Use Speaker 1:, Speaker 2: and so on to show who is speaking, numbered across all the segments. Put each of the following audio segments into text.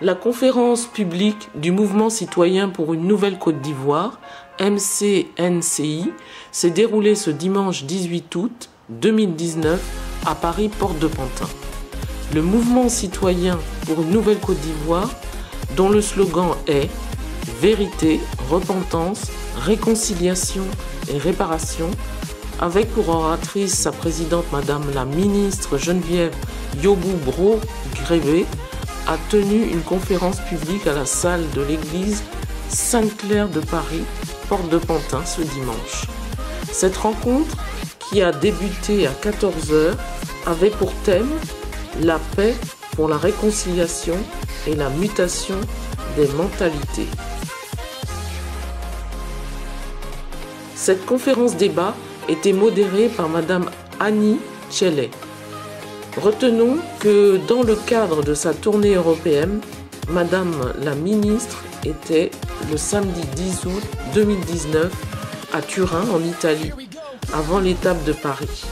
Speaker 1: La conférence publique du Mouvement citoyen pour une nouvelle Côte d'Ivoire, MCNCI, s'est déroulée ce dimanche 18 août 2019 à Paris, Porte de Pantin. Le Mouvement citoyen pour une nouvelle Côte d'Ivoire, dont le slogan est « Vérité, repentance, réconciliation et réparation », avec pour oratrice sa présidente Madame la ministre Geneviève Yobou-Bro-Grébé, a tenu une conférence publique à la salle de l'église Sainte-Claire de Paris, Porte de Pantin, ce dimanche. Cette rencontre, qui a débuté à 14 h, avait pour thème la paix pour la réconciliation et la mutation des mentalités. Cette conférence débat était modérée par Madame Annie Tchellet. Retenons que dans le cadre de sa tournée européenne, Madame la ministre était le samedi 10 août 2019 à Turin, en Italie, avant l'étape de Paris.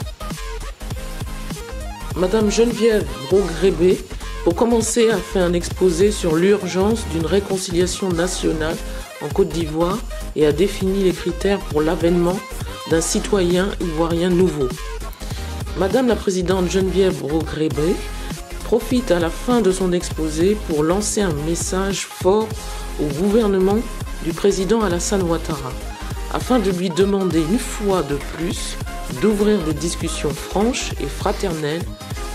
Speaker 1: Madame Geneviève Bro-Grébé, pour commencer, a fait un exposé sur l'urgence d'une réconciliation nationale en Côte d'Ivoire et a défini les critères pour l'avènement d'un citoyen ivoirien nouveau. Madame la présidente Geneviève Bro-Grébé profite à la fin de son exposé pour lancer un message fort au gouvernement du président Alassane Ouattara, afin de lui demander une fois de plus d'ouvrir des discussions franches et fraternelles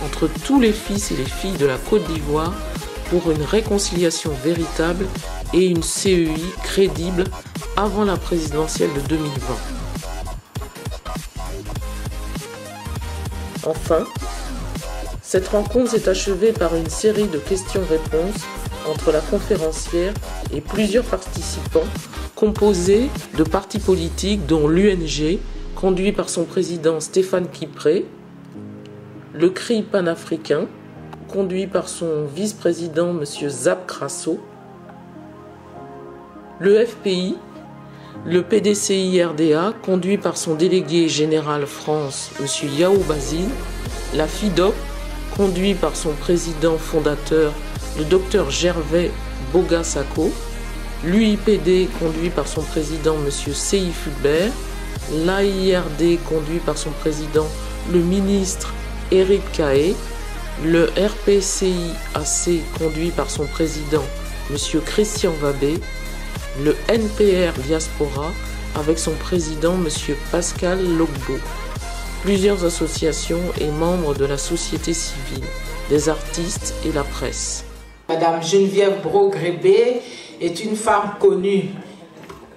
Speaker 1: entre tous les fils et les filles de la Côte d'Ivoire pour une réconciliation véritable et une CEI crédible avant la présidentielle de 2020. Enfin, cette rencontre s'est achevée par une série de questions-réponses entre la conférencière et plusieurs participants composés de partis politiques dont l'UNG, conduit par son président Stéphane Kipré, le CRI panafricain, conduit par son vice-président M. Zap Crasso, le FPI, le PDCI-RDA, conduit par son délégué général France, M. Yao Basile, la FIDOP, conduit par son président fondateur, le Dr Gervais Boga-Sako, l'UIPD, conduit par son président, M. Seyi Fulbert, l'AIRD, conduit par son président, le ministre Eric Kaé, le RPCI-AC, conduit par son président, M. Christian Vabé, le NPR Diaspora, avec son président, M. Pascal Logbo, plusieurs associations et membres de la société civile, des artistes et la presse.
Speaker 2: Madame Geneviève Bro-Grébé est une femme connue,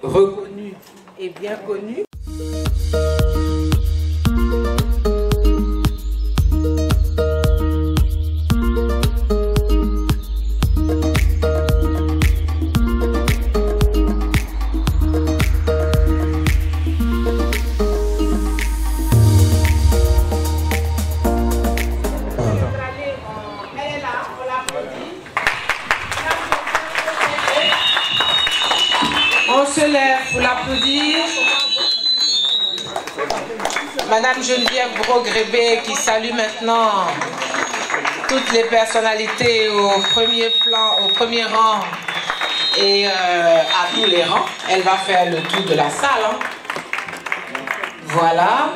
Speaker 2: reconnue et bien connue. Pour l'applaudir, Madame Geneviève Bro-Grébé qui salue maintenant toutes les personnalités au premier plan, au premier rang et à tous les rangs. Elle va faire le tour de la salle. Hein. Voilà.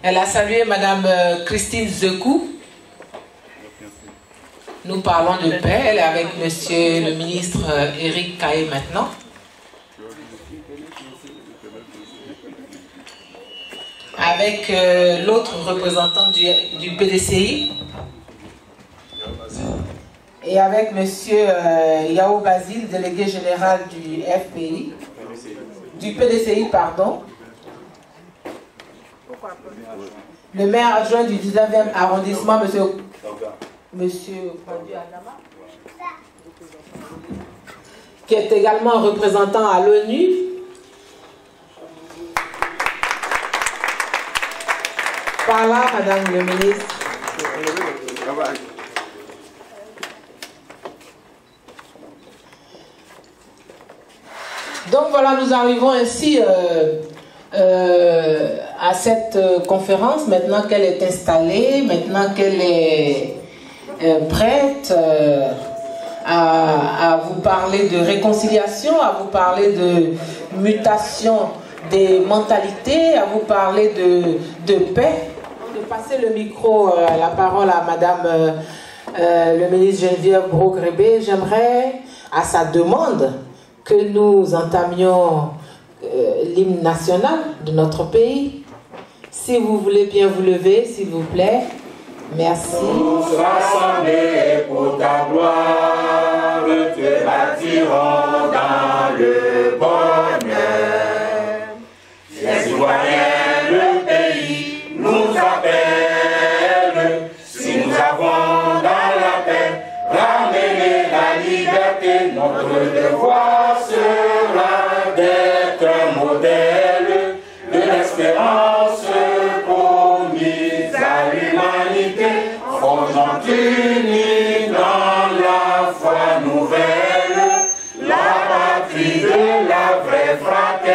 Speaker 2: Elle a salué Madame Christine Zekou. Nous parlons de paix, elle est avec monsieur le ministre Eric Kaé maintenant. Avec l'autre représentant du PDCI. Et avec monsieur Yao Basile, délégué général du FPI. Du PDCI, pardon. Le maire adjoint du 19e arrondissement, Monsieur qui est également représentant à l'ONU. Par là, Madame le ministre. Donc voilà, nous arrivons ainsi à cette conférence, maintenant qu'elle est installée, maintenant qu'elle est prête à vous parler de réconciliation, à vous parler de mutation des mentalités, à vous parler de paix. De passer le micro, la parole à Madame le ministre Geneviève Braud-Grébé, j'aimerais, à sa demande, que nous entamions l'hymne national de notre pays. Si vous voulez bien vous lever, s'il vous plaît. Merci.
Speaker 3: Tous rassemblés pour ta gloire, te bâtirons dans le bonheur. Les citoyens, le pays nous appelle. Si nous avons dans la paix ramené la liberté, notre devoir sera d'être un modèle de l'espérance promise à l'humanité. Forgeons unis dans la foi nouvelle, la patrie de la vraie fraternité.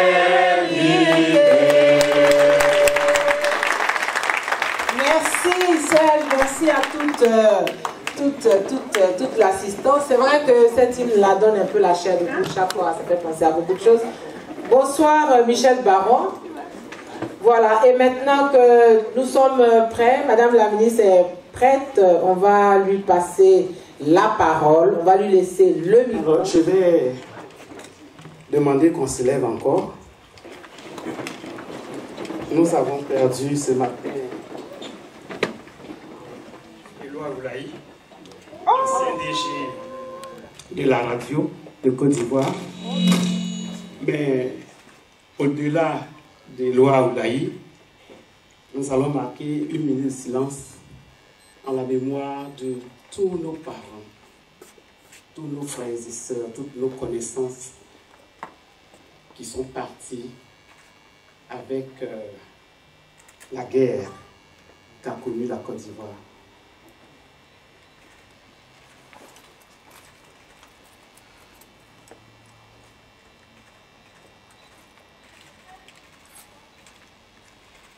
Speaker 2: Merci Serge, merci à toute l'assistance. C'est vrai que cette hymne la donne un peu la chair de poule chaque fois, ça fait penser à beaucoup de choses. Bonsoir Michel Baron. Voilà, et maintenant que nous sommes prêts, Madame la ministre est prête, on va lui passer la parole, on va lui laisser le micro.
Speaker 4: Alors, je vais demander qu'on se lève encore. Nous avons perdu ce matin Éloi Oulaï, CDG de la radio de Côte d'Ivoire. Mais au-delà d'Éloi Oulaï, nous allons marquer une minute de silence en la mémoire de tous nos parents, tous nos frères et sœurs, toutes nos connaissances qui sont partis avec la guerre qu'a connue la Côte d'Ivoire.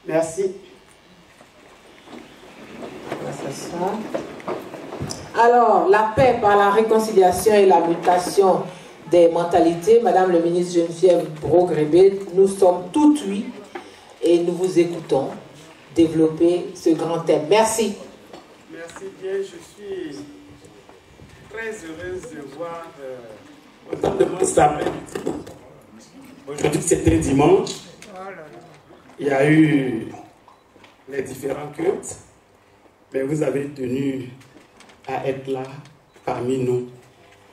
Speaker 4: Merci.
Speaker 2: Alors, la paix par la réconciliation et la mutation des mentalités, Madame le ministre Geneviève Braud-Grébé, nous sommes toutes oui et nous vous écoutons développer ce grand thème. Merci.
Speaker 4: Merci bien, je suis très heureuse de voir autant de monde cet après-midi. Aujourd'hui, c'était dimanche. Il y a eu les différents cultes, mais vous avez tenu à être là parmi nous.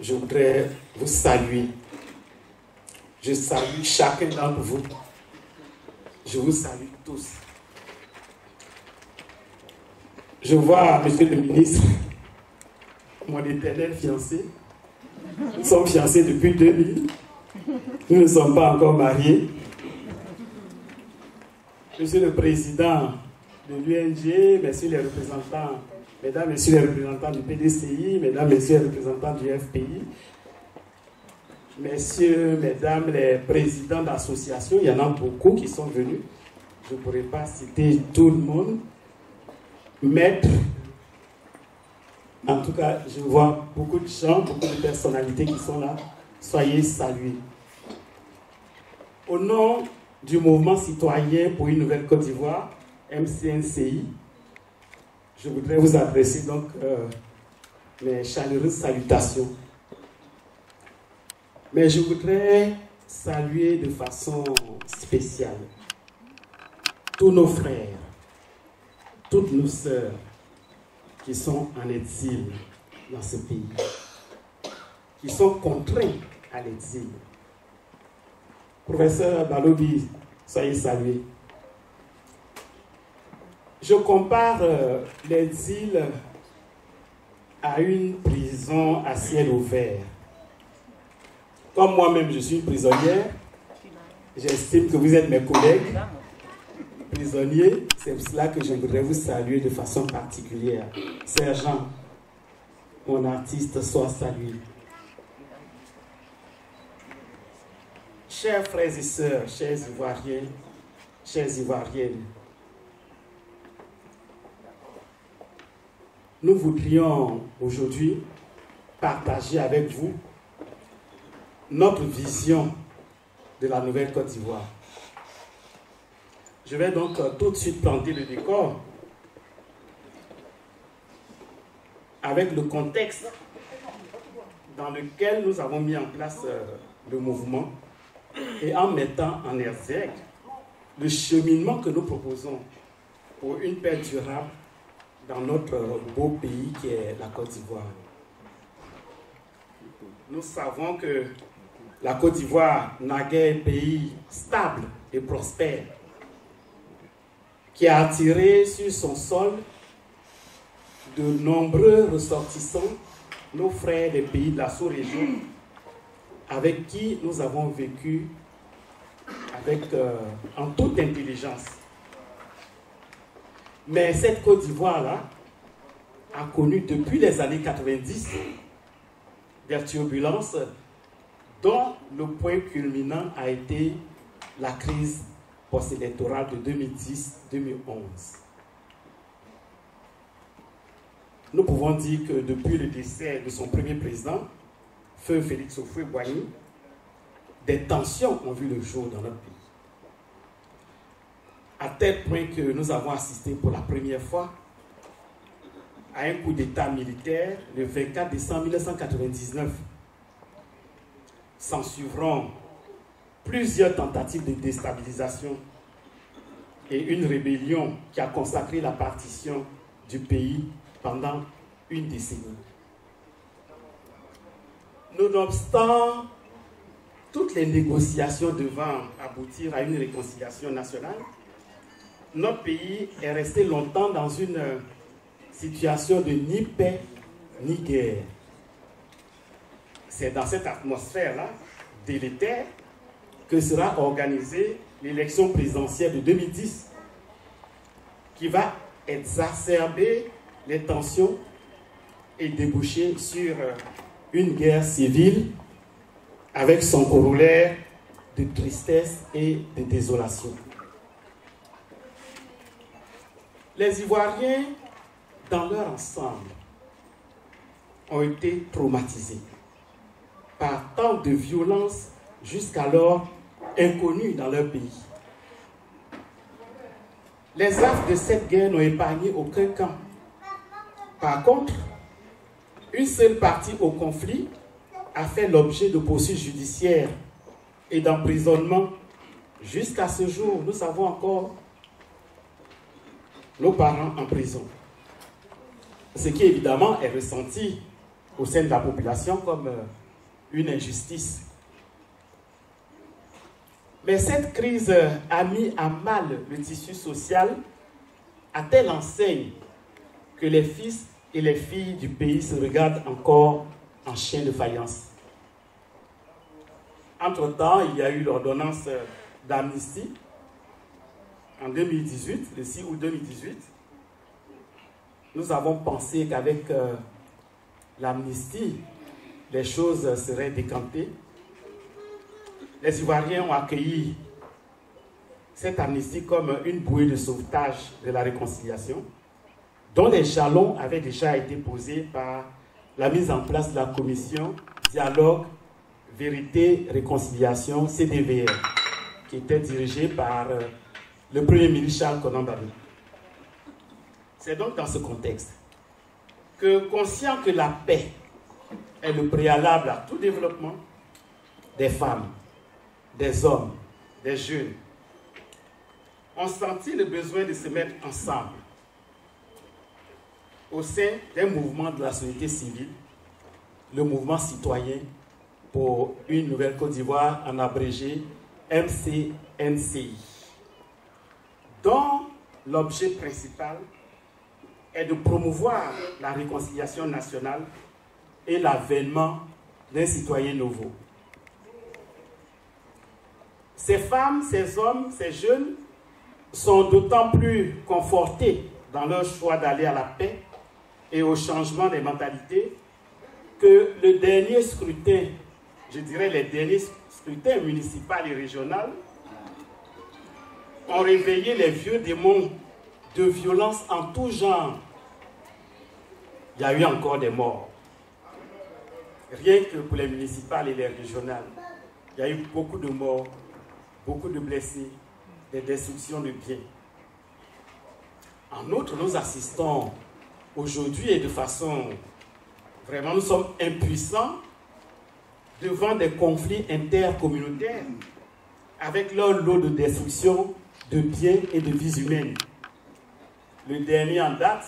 Speaker 4: Je voudrais vous saluer. Je salue chacun d'entre vous. Je vous salue tous. Je vois, monsieur le ministre, mon éternel fiancé. Nous sommes fiancés depuis 2000. Nous ne sommes pas encore mariés. Monsieur le président de l'UNG, messieurs les représentants, mesdames, messieurs les représentants du PDCI, mesdames, messieurs les représentants du FPI, messieurs, mesdames, les présidents d'associations, il y en a beaucoup qui sont venus. Je ne pourrais pas citer tout le monde. Maîtres, en tout cas, je vois beaucoup de gens, beaucoup de personnalités qui sont là. Soyez salués. Au nom du mouvement citoyen pour une nouvelle Côte d'Ivoire, MCNCI, je voudrais vous adresser donc mes chaleureuses salutations. Mais je voudrais saluer de façon spéciale tous nos frères, toutes nos sœurs qui sont en exil dans ce pays, qui sont contraints à l'exil. Professeur Balobi, soyez salué. Je compare l'exil à une prison à ciel ouvert. Comme moi-même je suis prisonnière, j'estime que vous êtes mes collègues prisonniers. C'est pour cela que je voudrais vous saluer de façon particulière. Sergent, mon artiste, soit salué. Chers frères et sœurs, chers Ivoiriens, chères Ivoiriennes, nous voudrions aujourd'hui partager avec vous notre vision de la Nouvelle Côte d'Ivoire. Je vais donc tout de suite planter le décor avec le contexte dans lequel nous avons mis en place le mouvement et en mettant en exergue le cheminement que nous proposons pour une paix durable dans notre beau pays qui est la Côte d'Ivoire. Nous savons que la Côte d'Ivoire naguère un pays stable et prospère qui a attiré sur son sol de nombreux ressortissants, nos frères des pays de la sous-région, avec qui nous avons vécu en toute intelligence. Mais cette Côte d'Ivoire-là a connu depuis les années 90 des turbulences dont le point culminant a été la crise post-électorale de 2010-2011. Nous pouvons dire que depuis le décès de son premier président, Feu Félix Houphouët-Boigny, des tensions ont vu le jour dans notre pays. À tel point que nous avons assisté pour la première fois à un coup d'État militaire le 24 décembre 1999. S'en suivront plusieurs tentatives de déstabilisation et une rébellion qui a consacré la partition du pays pendant une décennie. Nonobstant toutes les négociations devant aboutir à une réconciliation nationale, notre pays est resté longtemps dans une situation de ni paix ni guerre. C'est dans cette atmosphère-là, délétère, que sera organisée l'élection présidentielle de 2010, qui va exacerber les tensions et déboucher sur une guerre civile avec son corollaire de tristesse et de désolation. Les Ivoiriens, dans leur ensemble, ont été traumatisés par tant de violences jusqu'alors inconnues dans leur pays. Les affres de cette guerre n'ont épargné aucun camp. Par contre, une seule partie au conflit a fait l'objet de poursuites judiciaires et d'emprisonnement. Jusqu'à ce jour, nous avons encore nos parents en prison. Ce qui évidemment est ressenti au sein de la population comme une injustice. Mais cette crise a mis à mal le tissu social à telle enseigne que les fils et les filles du pays se regardent encore en chien de faïence. Entre-temps, il y a eu l'ordonnance d'amnistie en 2018, le 6 août 2018. Nous avons pensé qu'avec l'amnistie, les choses seraient décantées. Les Ivoiriens ont accueilli cette amnistie comme une bouée de sauvetage de la réconciliation, dont les jalons avaient déjà été posés par la mise en place de la commission Dialogue, Vérité, Réconciliation, CDVR, qui était dirigée par le Premier ministre Charles Konan Barrow. C'est donc dans ce contexte que, conscient que la paix est le préalable à tout développement, des femmes, des hommes, des jeunes, ont senti le besoin de se mettre ensemble au sein d'un mouvement de la société civile, le mouvement citoyen pour une nouvelle Côte d'Ivoire, en abrégé MCNCI, dont l'objet principal est de promouvoir la réconciliation nationale et l'avènement d'un citoyen nouveau. Ces femmes, ces hommes, ces jeunes sont d'autant plus confortés dans leur choix d'aller à la paix et au changement des mentalités que le dernier scrutin, je dirais les derniers scrutins municipaux et régionaux, ont réveillé les vieux démons de violence en tout genre il y a eu encore des morts. Rien que pour les municipales et les régionales, il y a eu beaucoup de morts, beaucoup de blessés, des destructions de biens. En outre, nous assistons aujourd'hui et de façon... Vraiment, nous sommes impuissants devant des conflits intercommunautaires avec leur lot de destruction de biens et de vies humaines. Le dernier en date,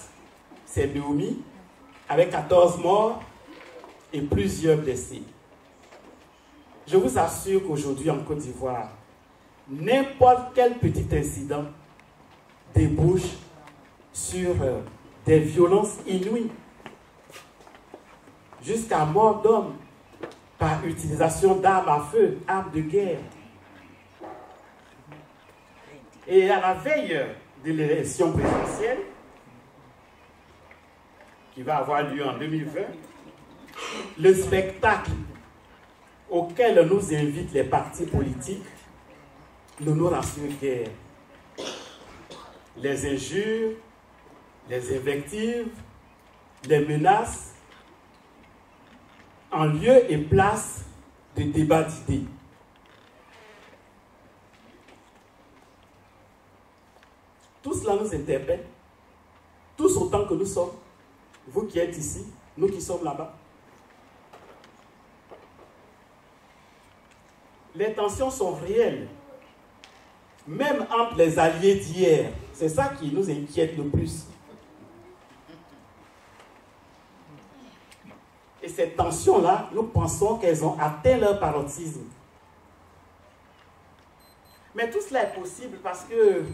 Speaker 4: c'est Dahomey, avec 14 morts et plusieurs blessés. Je vous assure qu'aujourd'hui en Côte d'Ivoire, n'importe quel petit incident débouche sur des violences inouïes, jusqu'à mort d'hommes par utilisation d'armes à feu, armes de guerre. Et à la veille de l'élection présidentielle, qui va avoir lieu en 2020, le spectacle auquel nous invitent les partis politiques ne nous rassure guère. Les injures, les invectives, les menaces, en lieu et place de débats d'idées. Tout cela nous interpelle, tous autant que nous sommes, vous qui êtes ici, nous qui sommes là-bas. Les tensions sont réelles, même entre les alliés d'hier. C'est ça qui nous inquiète le plus. Et ces tensions-là, nous pensons qu'elles ont atteint leur paroxysme. Mais tout cela est possible parce que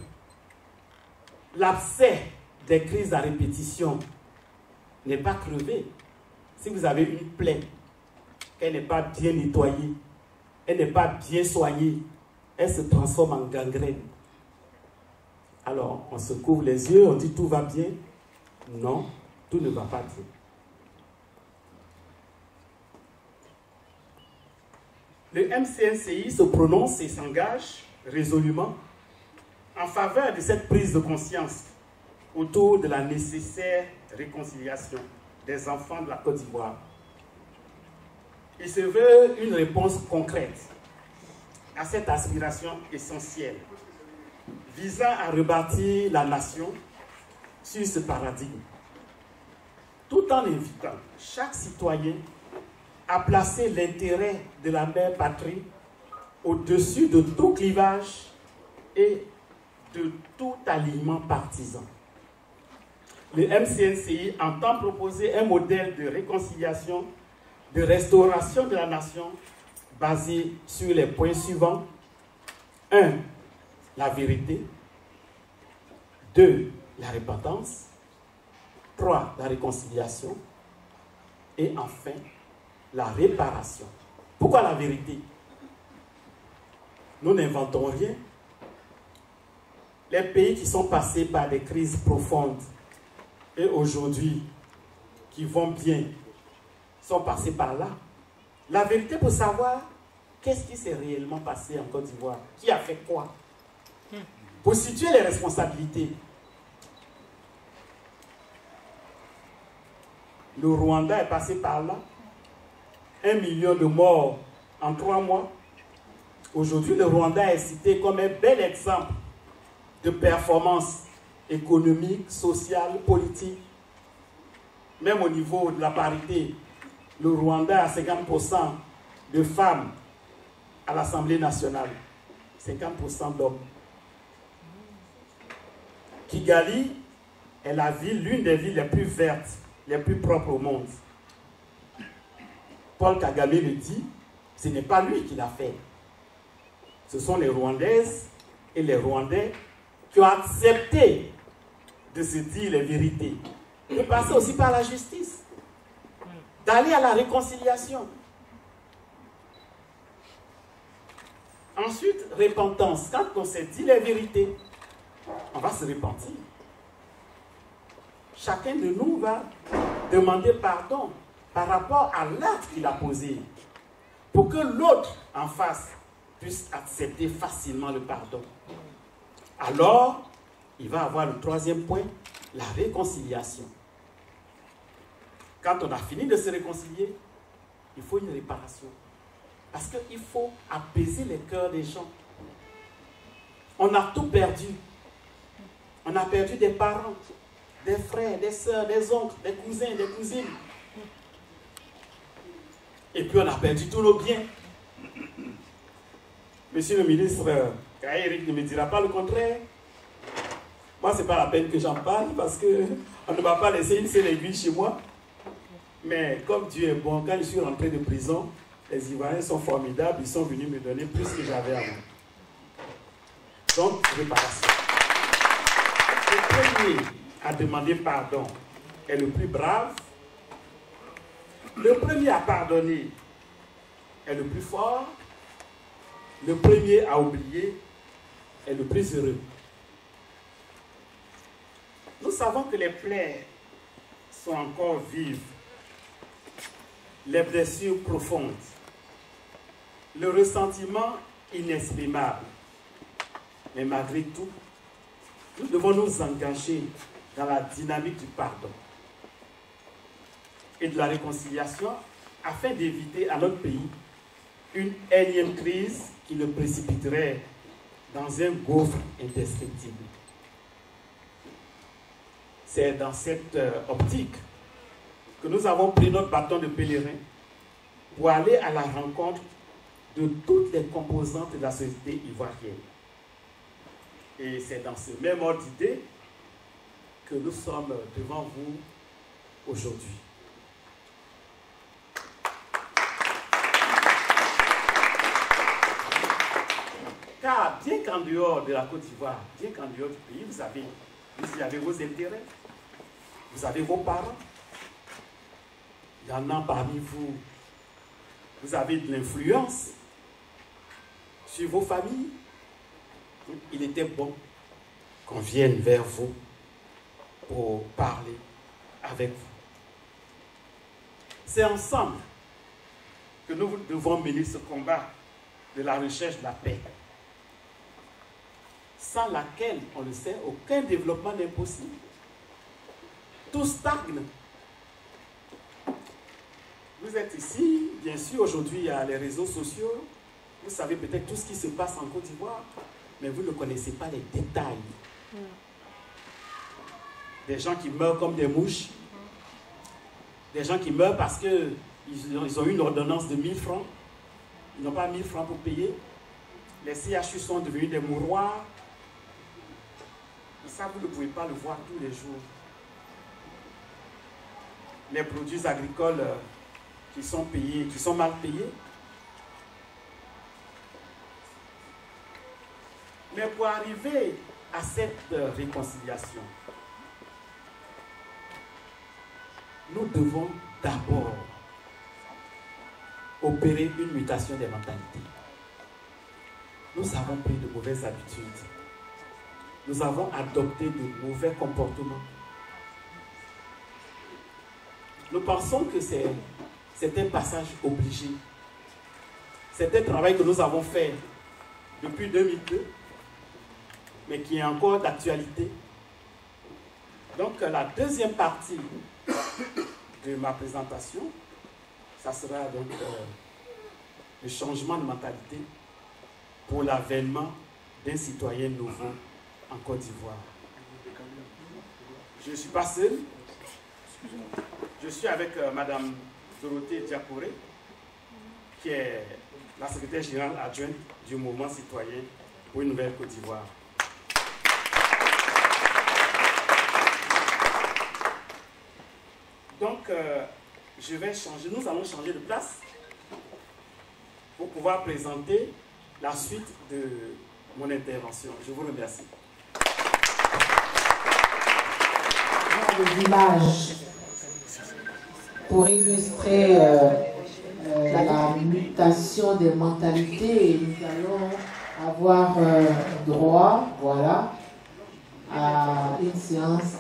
Speaker 4: l'abcès des crises à répétition n'est pas crevé. Si vous avez une plaie, qu'elle n'est pas bien nettoyée, elle n'est pas bien soignée, elle se transforme en gangrène. Alors, on se couvre les yeux, on dit tout va bien. Non, tout ne va pas bien. Le MCNCI se prononce et s'engage résolument en faveur de cette prise de conscience autour de la nécessaire réconciliation des enfants de la Côte d'Ivoire. Il se veut une réponse concrète à cette aspiration essentielle visant à rebâtir la nation sur ce paradigme, tout en invitant chaque citoyen à placer l'intérêt de la mère patrie au-dessus de tout clivage et de tout alignement partisan. Le MCNCI entend proposer un modèle de réconciliation, de restauration de la nation basé sur les points suivants. 1. La vérité. 2. La repentance. 3. La réconciliation. Et enfin, la réparation. Pourquoi la vérité? Nous n'inventons rien. Les pays qui sont passés par des crises profondes et aujourd'hui qui vont bien sont passés par là. La vérité pour savoir qu'est-ce qui s'est réellement passé en Côte d'Ivoire, qui a fait quoi, pour situer les responsabilités. Le Rwanda est passé par là. 1 million de morts en 3 mois. Aujourd'hui, le Rwanda est cité comme un bel exemple de performance économique, sociale, politique. Même au niveau de la parité, le Rwanda a 50% de femmes à l'Assemblée nationale, 50% d'hommes. Kigali est la ville, l'une des villes les plus vertes, les plus propres au monde. Paul Kagame le dit, ce n'est pas lui qui l'a fait. Ce sont les Rwandaises et les Rwandais qui ont accepté de se dire les vérités, de passer aussi par la justice, d'aller à la réconciliation. Ensuite, repentance. Quand on s'est dit les vérités, on va se repentir. Chacun de nous va demander pardon par rapport à l'acte qu'il a posé, pour que l'autre en face puisse accepter facilement le pardon. Alors, il va avoir le 3e point, la réconciliation. quand on a fini de se réconcilier, il faut une réparation. Parce qu'il faut apaiser les cœurs des gens. On a tout perdu. On a perdu des parents, des frères, des sœurs, des oncles, des cousins, des cousines. Et puis on a perdu tous nos biens. Monsieur le ministre, Eric ne me dira pas le contraire. Moi, ce n'est pas la peine que j'en parle parce qu'on ne m'a pas laissé une seule aiguille chez moi. Mais comme Dieu est bon, quand je suis rentré de prison, les Ivoiriens sont formidables, ils sont venus me donner plus que j'avais avant. Donc, réparation. Le premier à demander pardon est le plus brave. Le premier à pardonner est le plus fort. Le premier à oublier est le plus heureux. Nous savons que les plaies sont encore vives, les blessures profondes, le ressentiment inexprimable. Mais malgré tout, nous devons nous engager dans la dynamique du pardon et de la réconciliation afin d'éviter à notre pays une énième crise qui le précipiterait dans un gouffre indestructible. C'est dans cette optique que nous avons pris notre bâton de pèlerin pour aller à la rencontre de toutes les composantes de la société ivoirienne. Et c'est dans ce même ordre d'idée que nous sommes devant vous aujourd'hui. Car bien qu'en dehors de la Côte d'Ivoire, bien qu'en dehors du pays, vous avez vos intérêts, vous avez vos parents. Il y en a parmi vous, vous avez de l'influence sur vos familles. Il était bon qu'on vienne vers vous pour parler avec vous. C'est ensemble que nous devons mener ce combat de la recherche de la paix, sans laquelle, on le sait, aucun développement n'est possible. Tout stagne. Vous êtes ici, bien sûr, aujourd'hui il y a les réseaux sociaux. Vous savez peut-être tout ce qui se passe en Côte d'Ivoire, mais vous ne connaissez pas les détails. Des gens qui meurent comme des mouches, des gens qui meurent parce qu'ils ont eu une ordonnance de 1000 francs, ils n'ont pas 1000 francs pour payer. Les CHU sont devenus des mouroirs. Et ça, vous ne pouvez pas le voir tous les jours. Les produits agricoles qui sont payés, qui sont mal payés. Mais pour arriver à cette réconciliation, nous devons d'abord opérer une mutation des mentalités. Nous avons pris de mauvaises habitudes. Nous avons adopté de mauvais comportements. Nous pensons que c'est un passage obligé. C'est un travail que nous avons fait depuis 2002, mais qui est encore d'actualité. Donc la deuxième partie de ma présentation, ça sera donc le changement de mentalité pour l'avènement d'un citoyen nouveau en Côte d'Ivoire. Je ne suis pas seul. Je suis avec Madame Dorothée Diaporé, qui est la secrétaire générale adjointe du mouvement citoyen pour une nouvelle Côte d'Ivoire. Donc, nous allons changer de place pour pouvoir présenter la suite de mon intervention. Je vous remercie.
Speaker 2: Des images pour illustrer la mutation des mentalités, et nous allons avoir droit, voilà, à une séance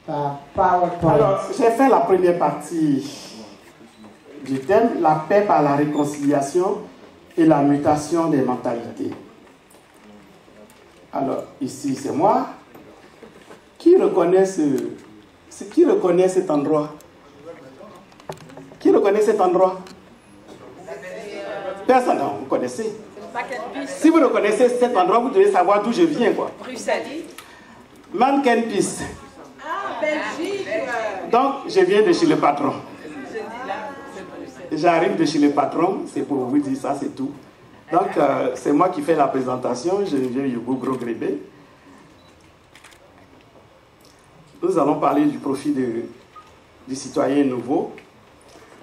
Speaker 2: par PowerPoint.
Speaker 4: Alors, j'ai fait la première partie du thème, la paix par la réconciliation et la mutation des mentalités. Alors, ici, c'est moi. Qui reconnaît cet endroit? connaît cet endroit? Personne, non, vous connaissez. Si vous reconnaissez cet endroit, vous devez savoir d'où je viens, quoi.
Speaker 2: Bruxelles.
Speaker 4: Mankenpis.
Speaker 2: Ah, Belgique.
Speaker 4: Donc, je viens de chez le patron. J'arrive de chez le patron, c'est pour vous dire ça, c'est tout. Donc, c'est moi qui fais la présentation, je viens Hugo Brogrébé. Nous allons parler du profil du citoyen nouveau,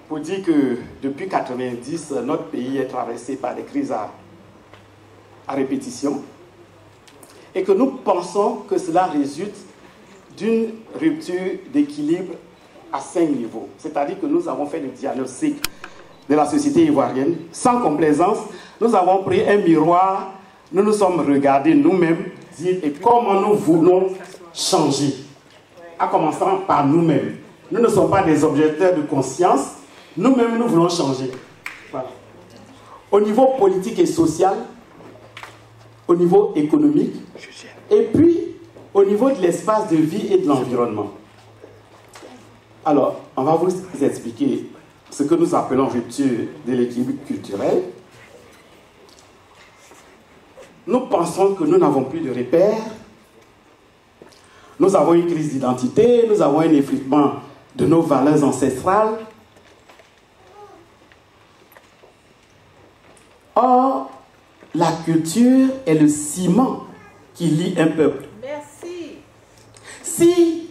Speaker 4: pour dire que depuis 1990, notre pays est traversé par des crises à répétition, et que nous pensons que cela résulte d'une rupture d'équilibre à 5 niveaux. C'est-à-dire que nous avons fait le diagnostic de la société ivoirienne. Sans complaisance, nous avons pris un miroir, nous nous sommes regardés nous-mêmes, dire et comment nous voulons changer, en commençant par nous-mêmes. Nous ne sommes pas des objecteurs de conscience, nous-mêmes nous voulons changer. Voilà. Au niveau politique et social, au niveau économique, et puis au niveau de l'espace de vie et de l'environnement. Alors, on va vous expliquer ce que nous appelons rupture de l'équilibre culturel. Nous pensons que nous n'avons plus de repères. Nous avons une crise d'identité, nous avons un effritement de nos valeurs ancestrales. Or, la culture est le ciment qui lie un peuple.
Speaker 2: Merci.
Speaker 4: Si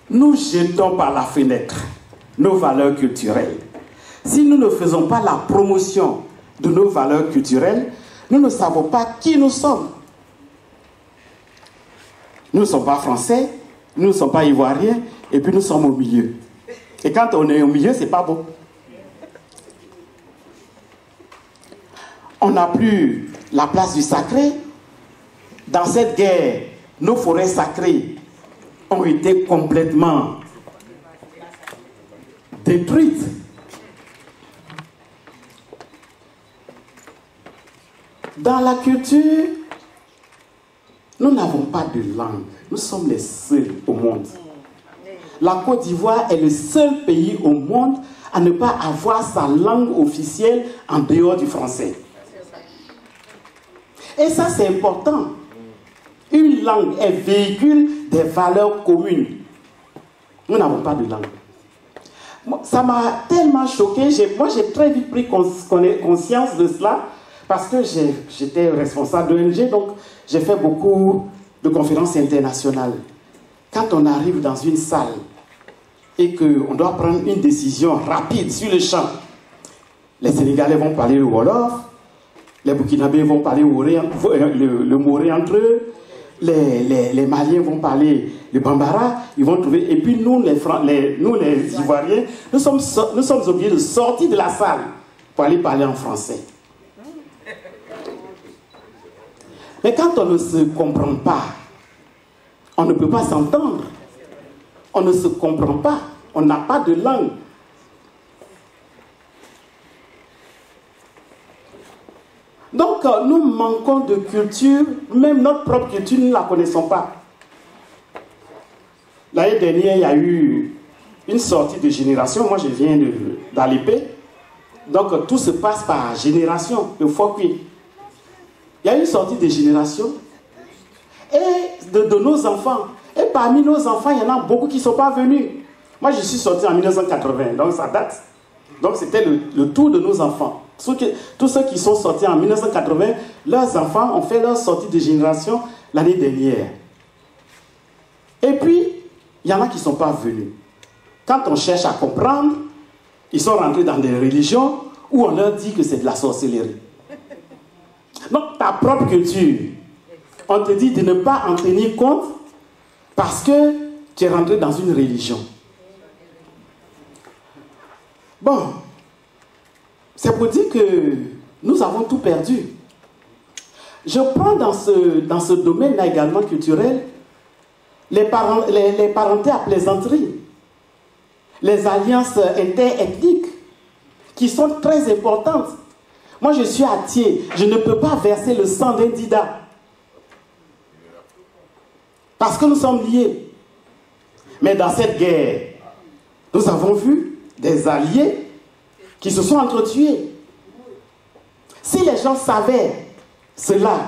Speaker 4: nous jetons par la fenêtre nos valeurs culturelles, si nous ne faisons pas la promotion de nos valeurs culturelles, nous ne savons pas qui nous sommes. Nous ne sommes pas français, nous ne sommes pas ivoiriens, et puis nous sommes au milieu. Et quand on est au milieu, c'est pas bon. On n'a plus la place du sacré. Dans cette guerre, nos forêts sacrées ont été complètement détruites. Dans la culture, nous n'avons pas de langue. Nous sommes les seuls au monde. La Côte d'Ivoire est le seul pays au monde à ne pas avoir sa langue officielle en dehors du français. Et ça, c'est important. Une langue, elle véhicule des valeurs communes. Nous n'avons pas de langue. Ça m'a tellement choqué. Moi, j'ai très vite pris conscience de cela parce que j'étais responsable d'ONG, donc j'ai fait beaucoup de conférences internationales. Quand on arrive dans une salle et qu'on doit prendre une décision rapide sur le champ, les Sénégalais vont parler le Wolof, les Burkinabés vont parler le Moré entre eux, les Maliens vont parler le Bambara, ils vont trouver. Et puis nous, les Ivoiriens, nous sommes obligés de sortir de la salle pour aller parler en français. Mais quand on ne se comprend pas, on ne peut pas s'entendre. On ne se comprend pas. On n'a pas de langue. Donc, nous manquons de culture. Même notre propre culture, nous ne la connaissons pas. L'année dernière, il y a eu une sortie de génération. Moi, je viens d'Alépé. Donc, tout se passe par génération, de Fokui. Il y a une sortie de génération et de nos enfants. Et parmi nos enfants, il y en a beaucoup qui ne sont pas venus. Moi, je suis sorti en 1980, donc ça date. Donc, c'était le tour de nos enfants. Tous ceux qui sont sortis en 1980, leurs enfants ont fait leur sortie de génération l'année dernière. Et puis, il y en a qui ne sont pas venus. Quand on cherche à comprendre, ils sont rentrés dans des religions où on leur dit que c'est de la sorcellerie. Donc, ta propre culture, on te dit de ne pas en tenir compte parce que tu es rentré dans une religion. Bon, c'est pour dire que nous avons tout perdu. Je prends dans ce domaine-là également culturel les parentés à plaisanterie, les alliances interethniques qui sont très importantes. Moi, je suis à Thiers, je ne peux pas verser le sang d'un Dida. Parce que nous sommes liés. Mais dans cette guerre, nous avons vu des alliés qui se sont entretués. Si les gens savaient cela,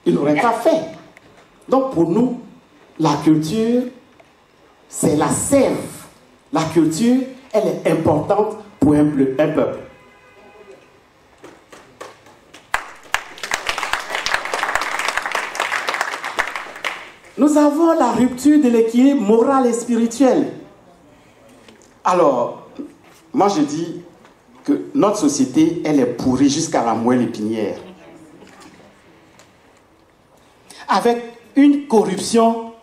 Speaker 4: ils n'auraient pas fait. Donc pour nous, la culture, c'est la sève. La culture, elle est importante pour un peuple. Nous avons la rupture de l'équilibre moral et spirituel. Alors, moi je dis que notre société, elle est pourrie jusqu'à la moelle épinière. Avec une corruption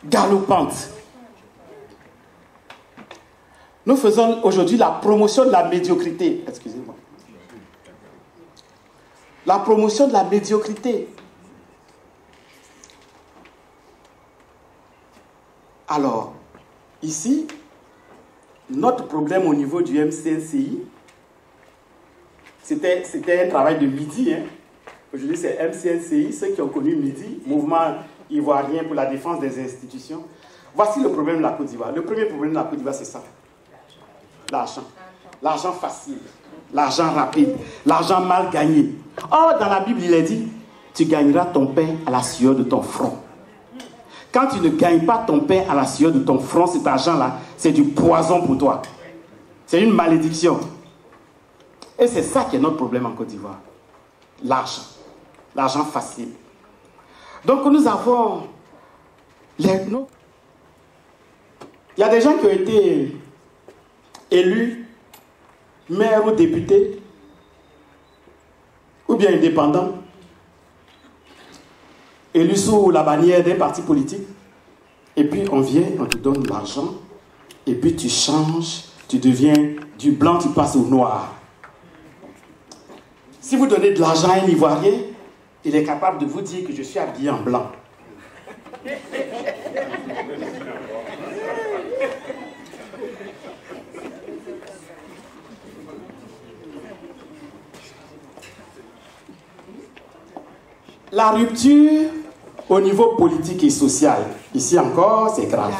Speaker 4: galopante. Nous faisons aujourd'hui la promotion de la médiocrité. Excusez-moi. La promotion de la médiocrité. Alors, ici, notre problème au niveau du MCNCI, c'était un travail de midi. Hein. Aujourd'hui, c'est MCNCI, ceux qui ont connu midi, Mouvement ivoirien pour la défense des institutions. Voici le problème de la Côte d'Ivoire. Le premier problème de la Côte d'Ivoire, c'est ça. L'argent. L'argent facile, l'argent rapide, l'argent mal gagné. Or, dans la Bible, il est dit, tu gagneras ton pain à la sueur de ton front. Quand tu ne gagnes pas ton pain à la sueur de ton front, cet argent-là, c'est du poison pour toi. C'est une malédiction. Et c'est ça qui est notre problème en Côte d'Ivoire. L'argent. L'argent facile. Donc nous avons... Il y a des gens qui ont été élus, maires ou députés, ou bien indépendants, élus sous la bannière des partis politiques, et puis on vient, on te donne de l'argent, et puis tu changes, tu deviens du blanc, tu passes au noir. Si vous donnez de l'argent à un Ivoirien, il est capable de vous dire que je suis habillé en blanc. La rupture au niveau politique et social, ici encore, c'est grave.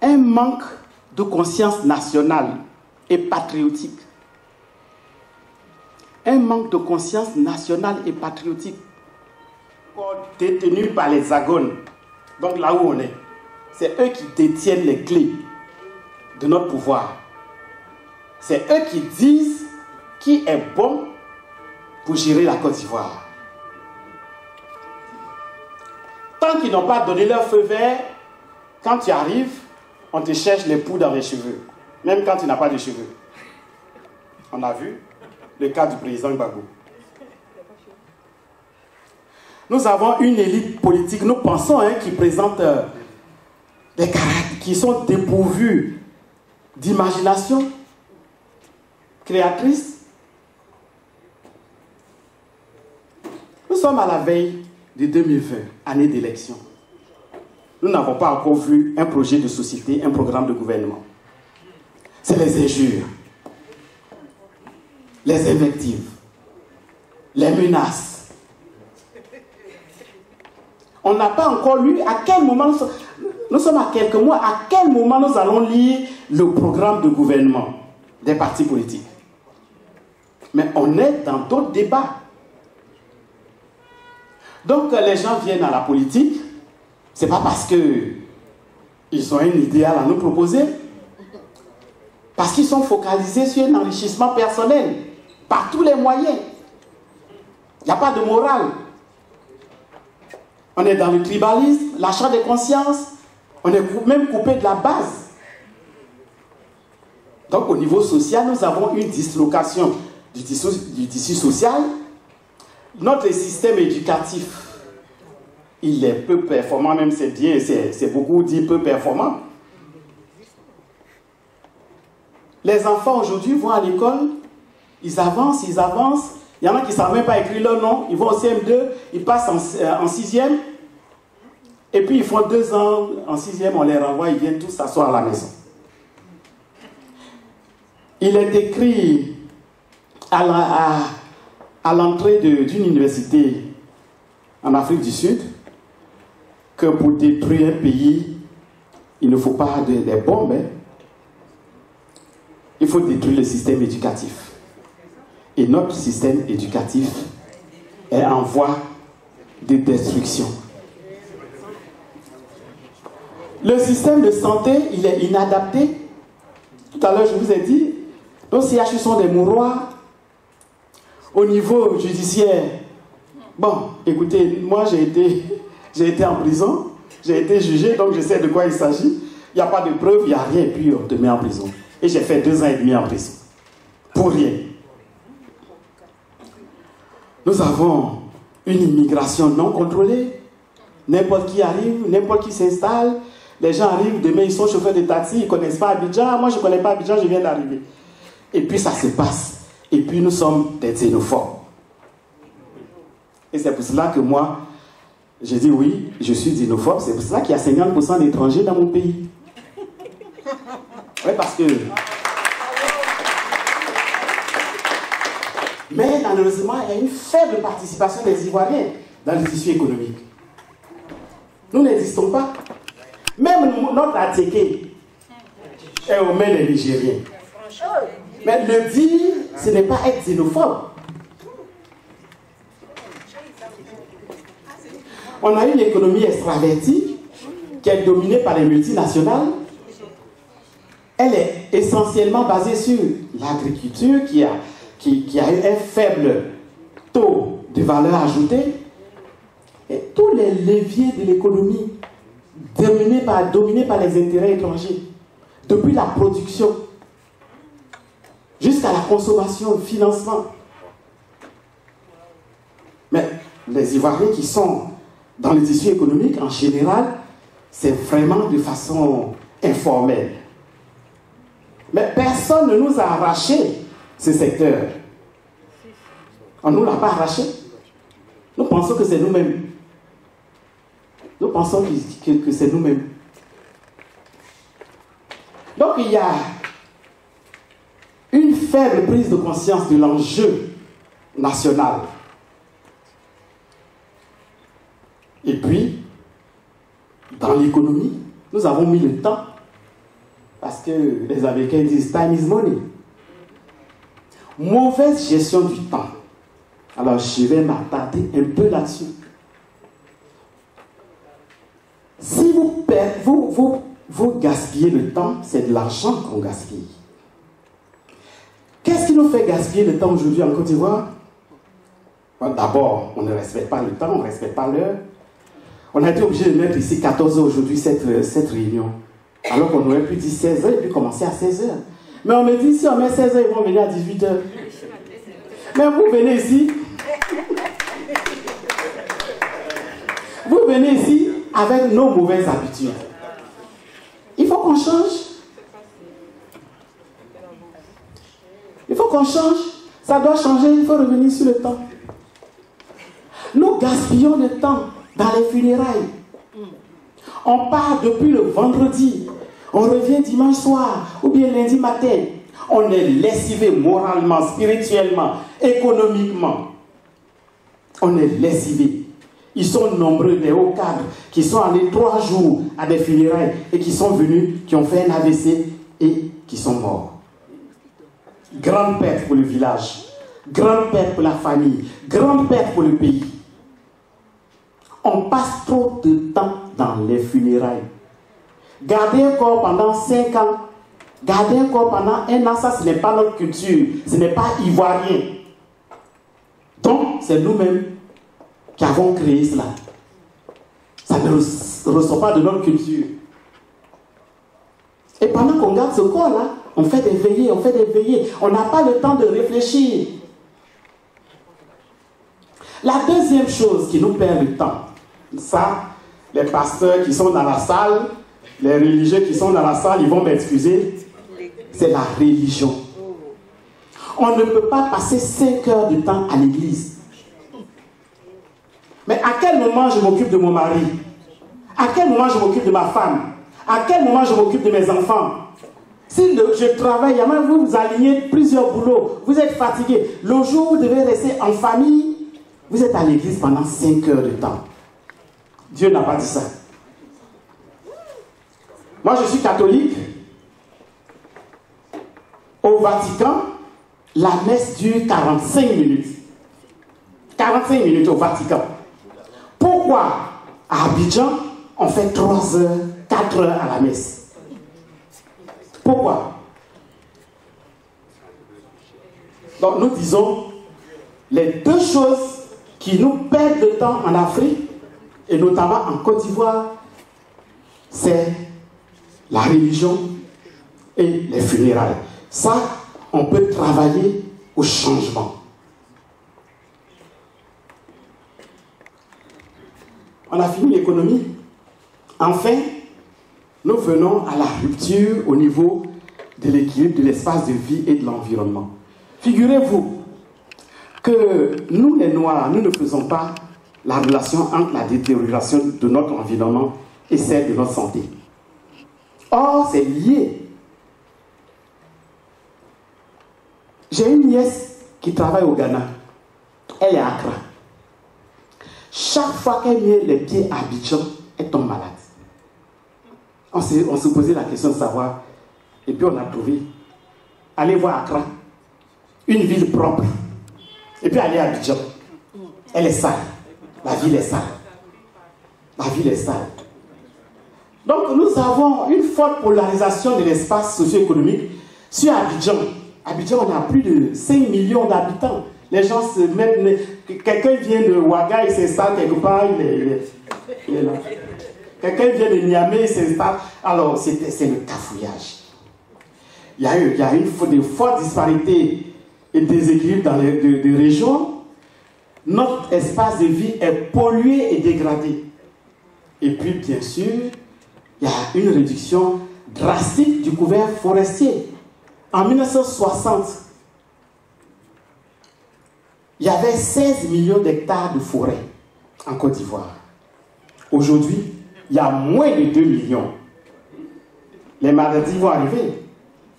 Speaker 4: Un manque de conscience nationale et patriotique. Un manque de conscience nationale et patriotique. Détenu par les agones, donc là où on est, c'est eux qui détiennent les clés de notre pouvoir. C'est eux qui disent qui est bon pour gérer la Côte d'Ivoire. Tant qu'ils n'ont pas donné leur feu vert, quand tu arrives, on te cherche les poux dans les cheveux, même quand tu n'as pas de cheveux. On a vu le cas du président Gbagbo. Nous avons une élite politique, nous pensons, qui présente des caractères qui sont dépourvus d'imagination créatrice. Nous sommes à la veille de 2020, année d'élection. Nous n'avons pas encore vu un projet de société, un programme de gouvernement. C'est les injures, les invectives, les menaces. On n'a pas encore lu à quel moment, nous sommes à quelques mois, à quel moment nous allons lire le programme de gouvernement des partis politiques. Mais on est dans d'autres débats. Donc les gens viennent à la politique, c'est pas parce qu'ils ont un idéal à nous proposer, parce qu'ils sont focalisés sur un enrichissement personnel, par tous les moyens. Il n'y a pas de morale. On est dans le tribalisme, l'achat des consciences, on est même coupé de la base. Donc au niveau social, nous avons une dislocation du tissu social. Notre système éducatif, il est peu performant, même c'est bien, c'est beaucoup dit peu performant. Les enfants aujourd'hui vont à l'école, ils avancent. Il y en a qui ne savent même pas écrire leur nom, ils vont au CM2, ils passent en 6e, et puis ils font 2 ans en 6e, on les renvoie, ils viennent tous s'asseoir à la maison. Il est écrit à l'entrée d'une université en Afrique du Sud que pour détruire un pays, il ne faut pas des bombes, hein. Il faut détruire le système éducatif. Et notre système éducatif est en voie de destruction. Le système de santé, il est inadapté. Tout à l'heure, je vous ai dit, nos CHU sont des mouroirs. Au niveau judiciaire, bon, écoutez, moi j'ai été en prison, j'ai été jugé, donc je sais de quoi il s'agit. Il n'y a pas de preuves, il n'y a rien, et puis on te met en prison. Et j'ai fait 2 ans et demi en prison. Pour rien. Nous avons une immigration non contrôlée. N'importe qui arrive, n'importe qui s'installe. Les gens arrivent, demain ils sont chauffeurs de taxi, ils ne connaissent pas Abidjan. Moi je ne connais pas Abidjan, je viens d'arriver. Et puis ça se passe. Et puis nous sommes des xénophobes. Et c'est pour cela que moi, j'ai dit oui, je suis xénophobe. C'est pour cela qu'il y a 50% d'étrangers dans mon pays. Oui, parce que... Mais malheureusement, il y a une faible participation des Ivoiriens dans le tissu économique. Nous n'existons pas. Même notre Attiéké est aux mains des Nigériens. Mais le dire, ce n'est pas être xénophobe. On a une économie extravertie qui est dominée par les multinationales. Elle est essentiellement basée sur l'agriculture qui a eu un faible taux de valeur ajoutée. Et tous les leviers de l'économie dominés par les intérêts étrangers, depuis la production jusqu'à la consommation, le financement. Mais les Ivoiriens qui sont dans le tissu économique, en général, c'est vraiment de façon informelle. Mais personne ne nous a arraché ce secteur. On ne nous l'a pas arraché. Nous pensons que c'est nous-mêmes. Nous pensons que c'est nous-mêmes. Donc il y a une faible prise de conscience de l'enjeu national. Et puis, dans l'économie, nous avons mis le temps, parce que les Américains disent « time is money ». Mauvaise gestion du temps. Alors, je vais m'attarder un peu là-dessus. Si vous gaspillez le temps, c'est de l'argent qu'on gaspille. Qu'est-ce qui nous fait gaspiller le temps aujourd'hui en Côte d'Ivoire? D'abord, on ne respecte pas le temps, on ne respecte pas l'heure. On a été obligé de mettre ici 14 heures aujourd'hui, cette réunion. Alors qu'on aurait pu dire 16 heures et puis commencer à 16 heures. Mais on me dit, si on met 16 heures, ils vont venir à 18 heures. Mais vous venez ici. Vous venez ici avec nos mauvaises habitudes. Il faut qu'on change. Il faut qu'on change. Ça doit changer, il faut revenir sur le temps. Nous gaspillons le temps dans les funérailles. On part depuis le vendredi. On revient dimanche soir ou bien lundi matin. On est lessivé moralement, spirituellement, économiquement. On est lessivé. Ils sont nombreux, des hauts cadres, qui sont allés 3 jours à des funérailles et qui sont venus, qui ont fait un AVC et qui sont morts. Grande perte pour le village, grande perte pour la famille, grande perte pour le pays. On passe trop de temps dans les funérailles. Garder un corps pendant 5 ans, garder un corps pendant 1 an, ça ce n'est pas notre culture, ce n'est pas ivoirien. Donc, c'est nous-mêmes qui avons créé cela. Ça ne ressort pas de notre culture. Et pendant qu'on garde ce corps-là, on fait des veillées, on fait des veillées. On n'a pas le temps de réfléchir. La deuxième chose qui nous perd le temps, ça, les pasteurs qui sont dans la salle, les religieux qui sont dans la salle, ils vont m'excuser, c'est la religion. On ne peut pas passer 5 heures de temps à l'église. Mais à quel moment je m'occupe de mon mari? À quel moment je m'occupe de ma femme? À quel moment je m'occupe de mes enfants? Si je travaille, vous alignez plusieurs boulots, vous êtes fatigué. Le jour où vous devez rester en famille, vous êtes à l'église pendant 5 heures de temps. Dieu n'a pas dit ça. Moi, je suis catholique. Au Vatican, la messe dure 45 minutes. 45 minutes au Vatican. Pourquoi à Abidjan, on fait 3 heures, 4 heures à la messe? Pourquoi? Donc nous disons, les deux choses qui nous perdent le temps en Afrique, et notamment en Côte d'Ivoire, c'est la religion et les funérailles. Ça, on peut travailler au changement. On a fini l'économie. Enfin, nous venons à la rupture au niveau de l'équilibre de l'espace de vie et de l'environnement. Figurez-vous que nous, les Noirs, nous ne faisons pas la relation entre la détérioration de notre environnement et celle de notre santé. Or, c'est lié. J'ai une nièce qui travaille au Ghana. Elle est à Accra. Chaque fois qu'elle met les pieds à Abidjan, elle tombe malade. On se posait la question de savoir, et puis on a trouvé. Allez voir Accra, une ville propre, et puis aller à Abidjan. Elle est sale. La ville est sale. La ville est sale. Donc nous avons une forte polarisation de l'espace socio-économique sur Abidjan. Abidjan, on a plus de 5 millions d'habitants. Les gens se mettent... Quelqu'un vient de Ouaga, il s'installe quelque part, il est là. Quelqu'un vient de Niamey, il s'installe. Alors, c'est le cafouillage. Il y a une forte disparité et déséquilibre dans les régions. Notre espace de vie est pollué et dégradé. Et puis, bien sûr, il y a une réduction drastique du couvert forestier. En 1960, il y avait 16 millions d'hectares de forêt en Côte d'Ivoire. Aujourd'hui, il y a moins de 2 millions. Les maladies vont arriver.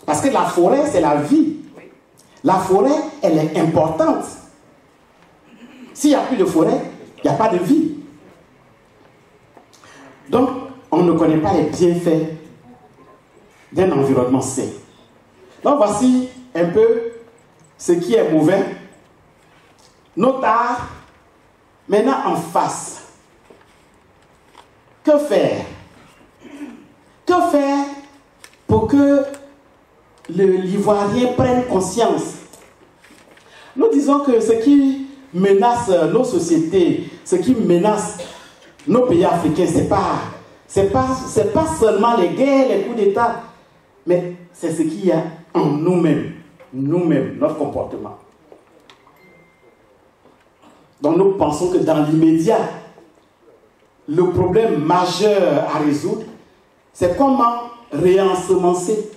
Speaker 4: Parce que la forêt, c'est la vie. La forêt, elle est importante. S'il n'y a plus de forêt, il n'y a pas de vie. Donc, on ne connaît pas les bienfaits d'un environnement sain. Donc, voici un peu ce qui est mauvais. Notre art, maintenant en face. Que faire? Que faire pour que l'Ivoirien prenne conscience? Nous disons que ce qui menace nos sociétés, ce qui menace nos pays africains, c'est pas seulement les guerres, les coups d'État, mais c'est ce qu'il y a en nous-mêmes, notre comportement. Donc nous pensons que dans l'immédiat, le problème majeur à résoudre, c'est comment réensemencer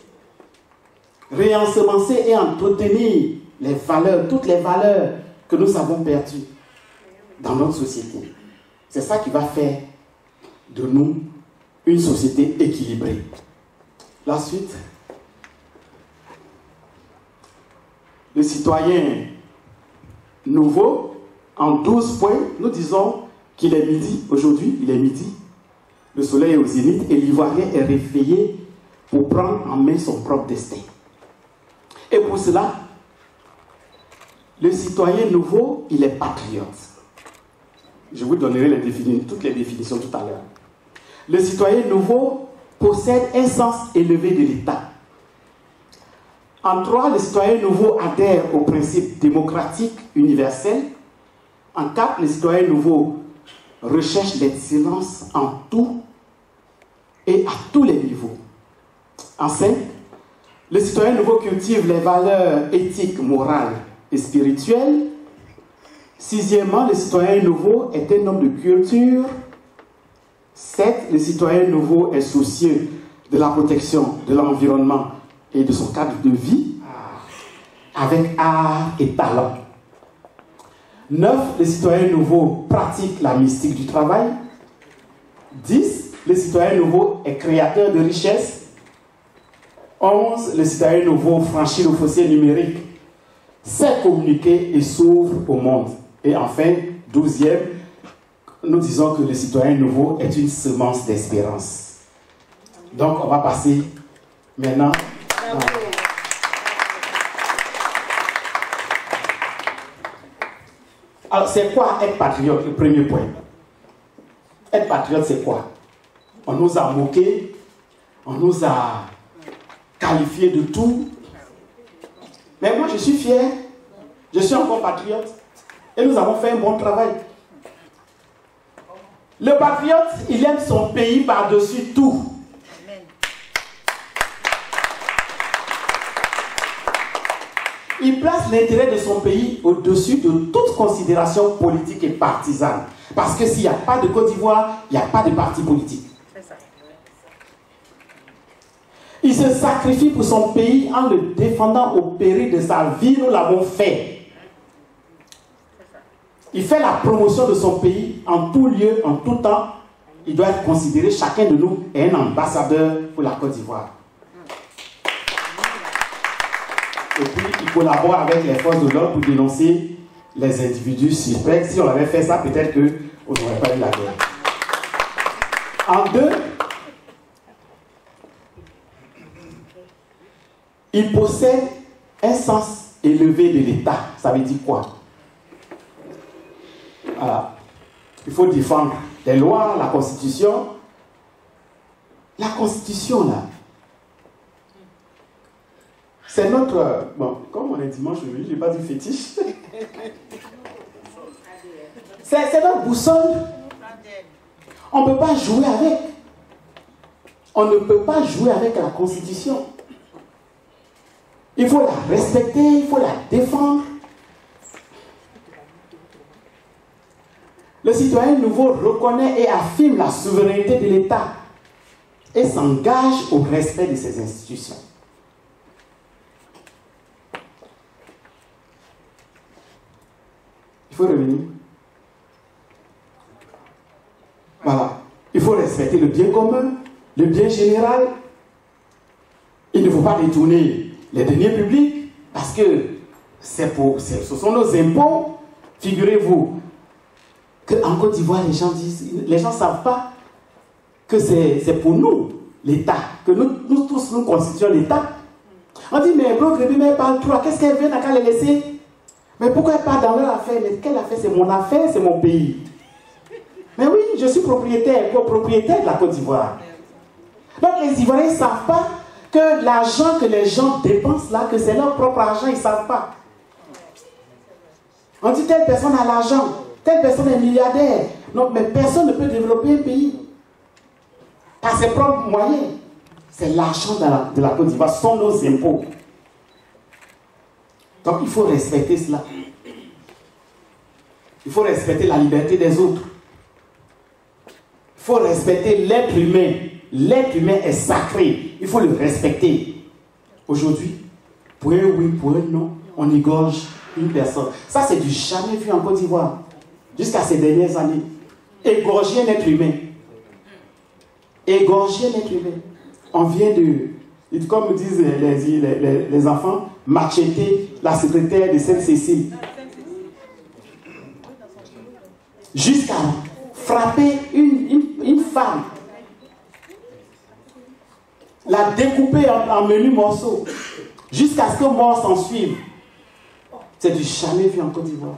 Speaker 4: et entretenir les valeurs, toutes les valeurs que nous avons perdues dans notre société. C'est ça qui va faire de nous une société équilibrée. La suite. Le citoyen nouveau, en 12 points, nous disons qu'il est midi. Aujourd'hui, il est midi. Le soleil est au zénith et l'Ivoirien est réveillé pour prendre en main son propre destin. Et pour cela, le citoyen nouveau, il est patriote. Je vous donnerai toutes les définitions tout à l'heure. Le citoyen nouveau possède un sens élevé de l'État. En 3, le citoyen nouveau adhère aux principes démocratiques universels. En 4, le citoyen nouveau recherche l'excellence en tout et à tous les niveaux. En 5, le citoyen nouveau cultive les valeurs éthiques, morales et spirituelles. 6e, le citoyen nouveau est un homme de culture. 7, le citoyen nouveau est soucieux de la protection de l'environnement et de son cadre de vie avec art et talent. 9, le citoyen nouveau pratique la mystique du travail. 10, le citoyen nouveau est créateur de richesses. 11, le citoyen nouveau franchit le fossé numérique, sait communiquer et s'ouvre au monde. Et enfin, 12e, nous disons que le citoyen nouveau est une semence d'espérance. Donc, on va passer maintenant. Alors, c'est quoi être patriote? Le premier point. Être patriote, c'est quoi? On nous a moqués, on nous a qualifiés de tout. Mais moi, je suis fier. Je suis encore patriote. Et nous avons fait un bon travail. Le patriote, il aime son pays par-dessus tout. Il place l'intérêt de son pays au-dessus de toute considération politique et partisane. Parce que s'il n'y a pas de Côte d'Ivoire, il n'y a pas de parti politique. Il se sacrifie pour son pays en le défendant au péril de sa vie. Nous l'avons fait. Il fait la promotion de son pays en tout lieu, en tout temps. Il doit être considéré, chacun de nous, est un ambassadeur pour la Côte d'Ivoire. Et puis, il collabore avec les forces de l'ordre pour dénoncer les individus suspects. Si on avait fait ça, peut-être qu'on n'aurait pas eu la guerre. En deux, il possède un sens élevé de l'État. Ça veut dire quoi? Voilà. Il faut défendre les lois, la Constitution. La Constitution, là, c'est notre... Bon, comme on est dimanche, je n'ai pas dit fétiche. C'est notre boussole. On ne peut pas jouer avec. On ne peut pas jouer avec la Constitution. Il faut la respecter, il faut la défendre. Le citoyen nouveau reconnaît et affirme la souveraineté de l'État et s'engage au respect de ses institutions. Il faut revenir. Voilà. Il faut respecter le bien commun, le bien général. Il ne faut pas détourner les deniers publics parce que ce sont nos impôts. Figurez-vous qu'en Côte d'Ivoire, les gens ne savent pas que c'est pour nous, l'État, que nous tous nous constituons l'État. On dit, mais Bro Grébé, mais elle parle trop, qu'est-ce qu'elle vient, n'a qu'à les laisser? Mais pourquoi elle parle dans leur affaire? Mais quelle affaire? C'est mon affaire, c'est mon pays. Mais oui, je suis propriétaire de la Côte d'Ivoire. Donc les Ivoiriens ne savent pas que l'argent que les gens dépensent là, que c'est leur propre argent, ils ne savent pas. On dit telle personne a l'argent, telle personne est milliardaire. Non, mais personne ne peut développer un pays par ses propres moyens. C'est l'argent de la Côte d'Ivoire, ce sont nos impôts. Donc il faut respecter cela. Il faut respecter la liberté des autres. Il faut respecter l'être humain. L'être humain est sacré. Il faut le respecter. Aujourd'hui, pour un oui, pour un non, on égorge une personne. Ça, c'est du jamais vu en Côte d'Ivoire. Jusqu'à ces dernières années. Égorger un être humain. Égorger un être humain. On vient de, comme disent les enfants, macheter la secrétaire de Sainte-Cécile. Jusqu'à frapper une femme. La découper en menus morceaux. Jusqu'à ce que mort s'en suive. C'est du jamais vu en Côte d'Ivoire.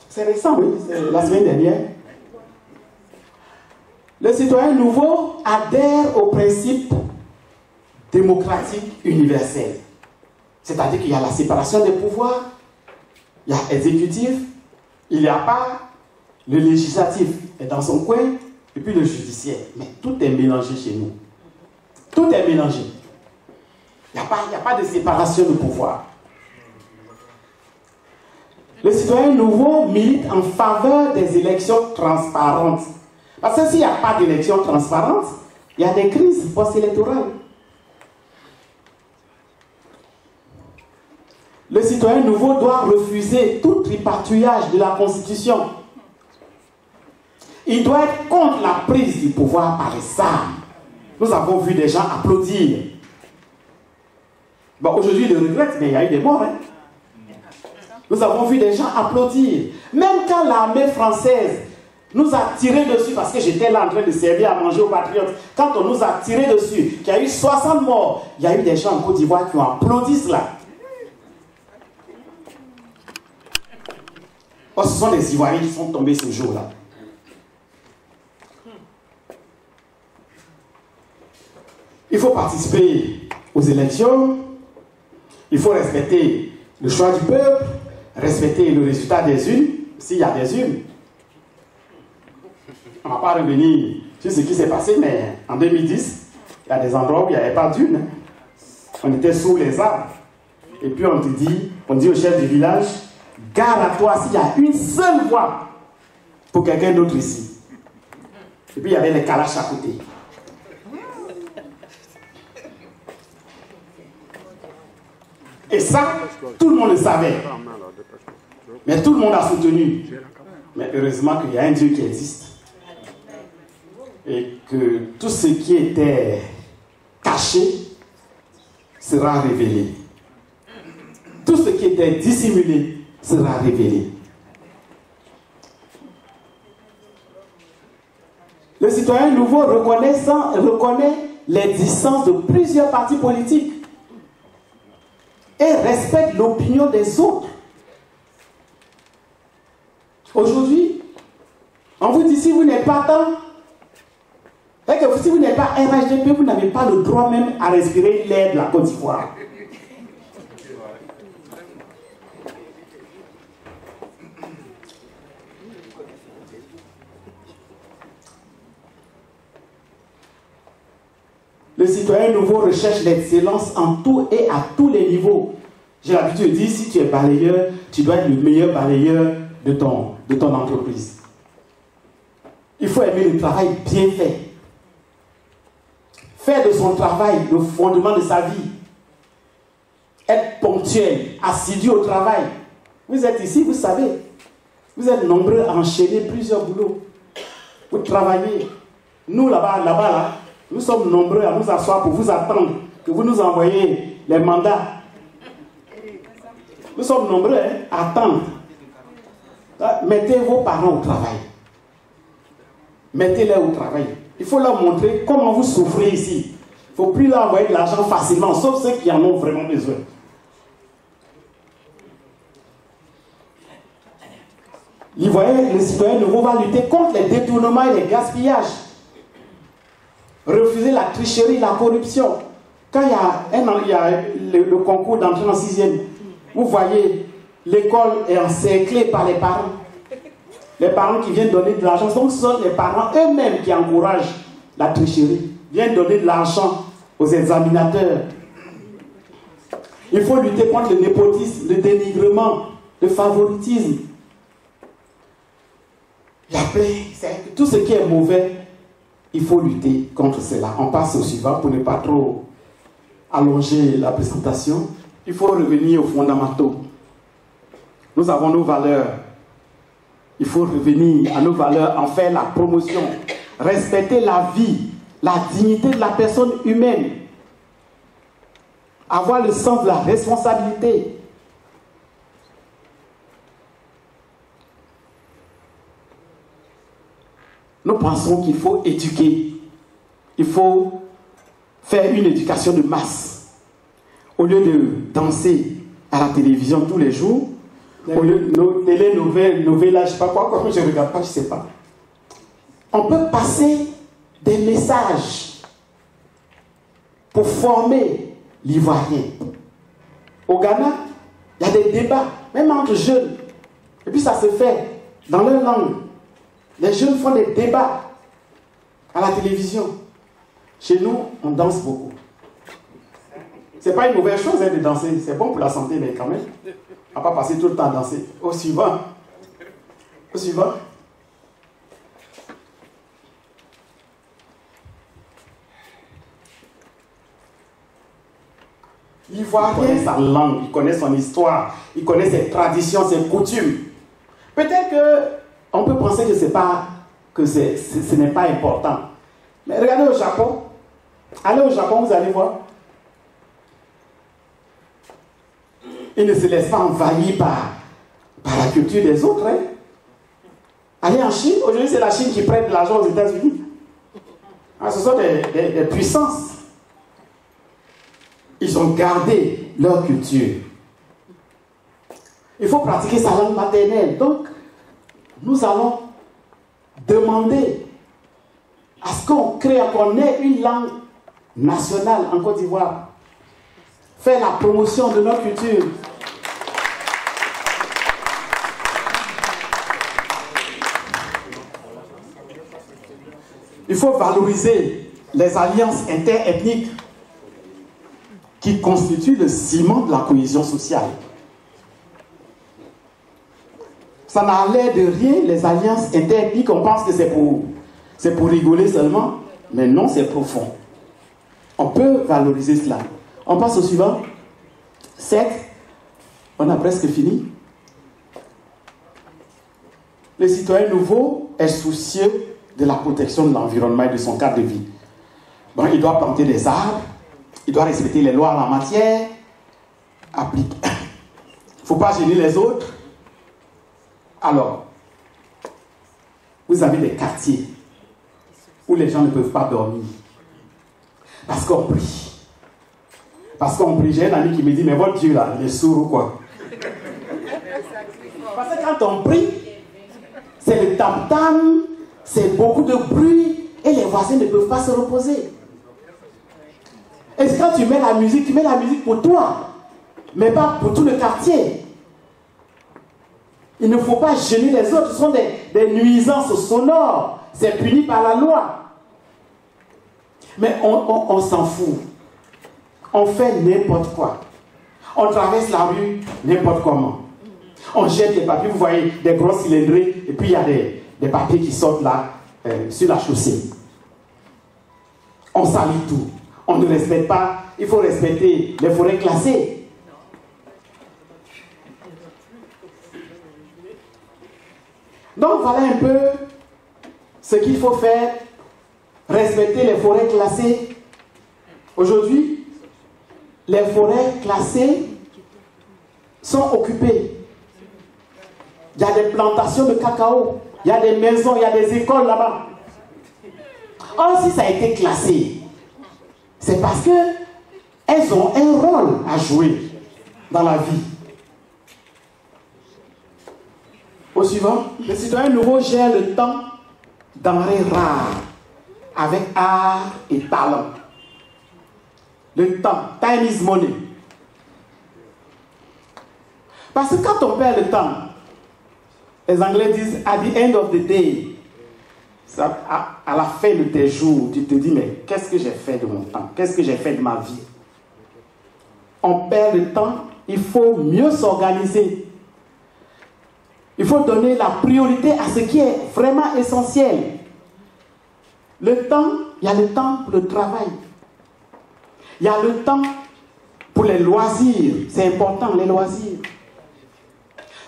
Speaker 4: C'est récent, oui, c'est la semaine dernière. Le citoyen nouveau adhère au principe démocratique universel. C'est-à-dire qu'il y a la séparation des pouvoirs, il y a l'exécutif, il n'y a pas le législatif est dans son coin, et puis le judiciaire. Mais tout est mélangé chez nous. Tout est mélangé. Il n'y a pas de séparation de pouvoir. Le citoyen nouveau milite en faveur des élections transparentes. Parce que s'il n'y a pas d'élections transparentes, il y a des crises post-électorales. Le citoyen nouveau doit refuser tout tripatouillage de la Constitution. Il doit être contre la prise du pouvoir par les armes. Nous avons vu des gens applaudir. Bon, aujourd'hui, ils le regrettent, mais il y a eu des morts. Hein? Nous avons vu des gens applaudir. Même quand l'armée française, nous a tiré dessus, parce que j'étais là en train de servir à manger aux patriotes, quand on nous a tiré dessus, qu'il y a eu 60 morts, il y a eu des gens en Côte d'Ivoire qui ont applaudi cela. Oh, ce sont des Ivoiriens qui sont tombés ce jour-là. Il faut participer aux élections, il faut respecter le choix du peuple, respecter le résultat des urnes, s'il y a des urnes. On ne va pas revenir sur ce qui s'est passé, mais en 2010, il y a des endroits où il n'y avait pas d'urne. On était sous les arbres. Et puis on dit au chef du village, gare à toi s'il y a une seule voix pour quelqu'un d'autre ici. Et puis il y avait les calaches à côté. Et ça, tout le monde le savait. Mais tout le monde a soutenu. Mais heureusement qu'il y a un Dieu qui existe. Et que tout ce qui était caché sera révélé. Tout ce qui était dissimulé sera révélé. Le citoyen nouveau reconnaît l'existence de plusieurs partis politiques et respecte l'opinion des autres. Aujourd'hui, on vous dit si vous n'êtes pas tant, si vous n'êtes pas RHDP, vous n'avez pas le droit même à respirer l'air de la Côte d'Ivoire. Le citoyen nouveau recherche l'excellence en tout et à tous les niveaux. J'ai l'habitude de dire, si tu es balayeur, tu dois être le meilleur balayeur de ton entreprise. Il faut aimer le travail bien fait. Faire de son travail le fondement de sa vie. Être ponctuel, assidu au travail. Vous êtes ici, vous savez. Vous êtes nombreux à enchaîner plusieurs boulots. Vous travaillez. Nous, là, nous sommes nombreux à nous asseoir pour vous attendre que vous nous envoyez les mandats. Nous sommes nombreux à attendre. Mettez vos parents au travail. Mettez-les au travail. Il faut leur montrer comment vous souffrez ici. Il ne faut plus leur envoyer de l'argent facilement, sauf ceux qui en ont vraiment besoin. Le citoyen nouveau va lutter contre les détournements et les gaspillages. Refuser la tricherie, la corruption. Quand il y a le concours d'entrée en 6e, vous voyez, l'école est encerclée par les parents. Les parents qui viennent donner de l'argent. Donc ce sont les parents eux-mêmes qui encouragent la tricherie. Viennent donner de l'argent aux examinateurs. Il faut lutter contre le népotisme, le dénigrement, le favoritisme. Il y a plein, tout ce qui est mauvais. Il faut lutter contre cela. On passe au suivant pour ne pas trop allonger la présentation. Il faut revenir aux fondamentaux. Nous avons nos valeurs. Il faut revenir à nos valeurs, en faire la promotion. Respecter la vie, la dignité de la personne humaine. Avoir le sens de la responsabilité. Nous pensons qu'il faut éduquer. Il faut faire une éducation de masse. Au lieu de danser à la télévision tous les jours, au lieu de nos télénovelas, je ne sais pas quoi, comme je ne regarde pas, je ne sais pas. On peut passer des messages pour former l'Ivoirien. Au Ghana, il y a des débats, même entre jeunes. Et puis ça se fait dans leur langue. Les jeunes font des débats à la télévision. Chez nous, on danse beaucoup. C'est pas une mauvaise chose de danser, c'est bon pour la santé, mais quand même, on ne va pas passer tout le temps à danser. Au suivant. Au suivant. L'Ivoirien connaît sa langue, il connaît son histoire, il connaît ses traditions, ses coutumes. Peut-être qu'on peut penser que ce n'est pas important. Mais regardez au Japon. Allez au Japon, vous allez voir. Ils ne se laissent pas envahir par la culture des autres. Hein? Allez en Chine, aujourd'hui c'est la Chine qui prête de l'argent aux États-Unis. Ah, ce sont des puissances. Ils ont gardé leur culture. Il faut pratiquer sa langue maternelle. Donc, nous allons demander à ce qu'on ait une langue nationale en Côte d'Ivoire. Faire la promotion de notre culture. Il faut valoriser les alliances interethniques qui constituent le ciment de la cohésion sociale. Ça n'a l'air de rien, les alliances interethniques, on pense que c'est pour rigoler seulement, mais non, c'est profond. On peut valoriser cela. On passe au suivant. 7. On a presque fini. Le citoyen nouveau est soucieux de la protection de l'environnement et de son cadre de vie. Bon, il doit planter des arbres, il doit respecter les lois en la matière, appliquer. Il ne faut pas gêner les autres. Alors, vous avez des quartiers où les gens ne peuvent pas dormir. Parce qu'on prie. Parce qu'on prie. J'ai un ami qui me dit, mais votre Dieu là, il est sourd ou quoi? Parce que quand on prie, c'est le tam-tam, c'est beaucoup de bruit, et les voisins ne peuvent pas se reposer. Et quand tu mets la musique pour toi, mais pas pour tout le quartier. Il ne faut pas gêner les autres, ce sont des nuisances sonores, c'est puni par la loi. Mais on s'en fout. On fait n'importe quoi. On traverse la rue n'importe comment. On jette les papiers, vous voyez, des gros cylindrés, et puis il y a des papiers qui sortent là, sur la chaussée. On salit tout. On ne respecte pas. Il faut respecter les forêts classées. Donc voilà un peu ce qu'il faut faire. Respecter les forêts classées. Aujourd'hui, les forêts classées sont occupées. Il y a des plantations de cacao, il y a des maisons, il y a des écoles là-bas. Or, si ça a été classé, c'est parce qu'elles ont un rôle à jouer dans la vie. Au suivant, le citoyen nouveau gère le temps denrées rares avec art et talent. Le temps, time is money. Parce que quand on perd le temps, les Anglais disent at the end of the day, à la fin de tes jours, tu te dis mais qu'est-ce que j'ai fait de mon temps? Qu'est-ce que j'ai fait de ma vie? On perd le temps, il faut mieux s'organiser. Il faut donner la priorité à ce qui est vraiment essentiel. Le temps, il y a le temps pour le travail. Il y a le temps pour les loisirs. C'est important, les loisirs.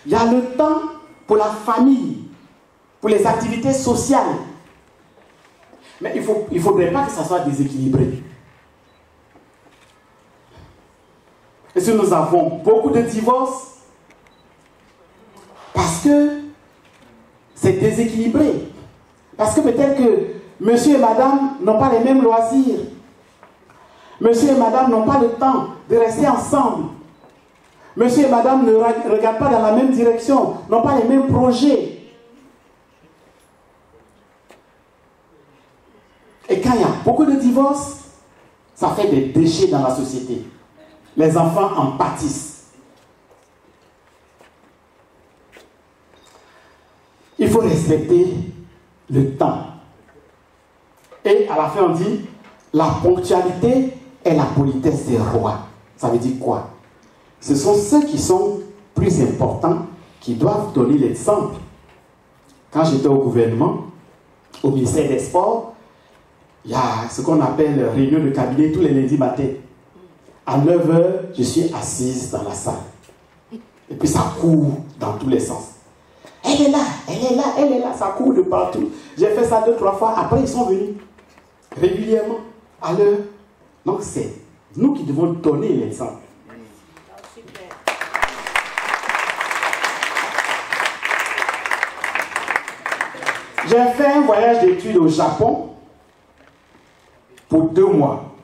Speaker 4: Il y a le temps pour la famille, pour les activités sociales. Mais il ne faudrait pas que ça soit déséquilibré. Et si nous avons beaucoup de divorces, parce que c'est déséquilibré. Parce que peut-être que monsieur et madame n'ont pas les mêmes loisirs. Monsieur et madame n'ont pas le temps de rester ensemble. Monsieur et madame ne regardent pas dans la même direction, n'ont pas les mêmes projets. Et quand il y a beaucoup de divorces, ça fait des déchets dans la société. Les enfants en pâtissent. Il faut respecter le temps. Et à la fin, on dit, la ponctualité est la politesse des rois. Ça veut dire quoi? Ce sont ceux qui sont plus importants qui doivent donner l'exemple. Quand j'étais au gouvernement, au ministère des Sports, il y a ce qu'on appelle réunion de cabinet tous les lundis matins. À 9h, je suis assise dans la salle. Et puis ça court dans tous les sens. Elle est là, elle est là, elle est là, ça court de partout. J'ai fait ça 2-3 fois, après ils sont venus régulièrement à l'heure. Donc c'est nous qui devons donner l'exemple. J'ai fait un voyage d'études au Japon pour 2 mois.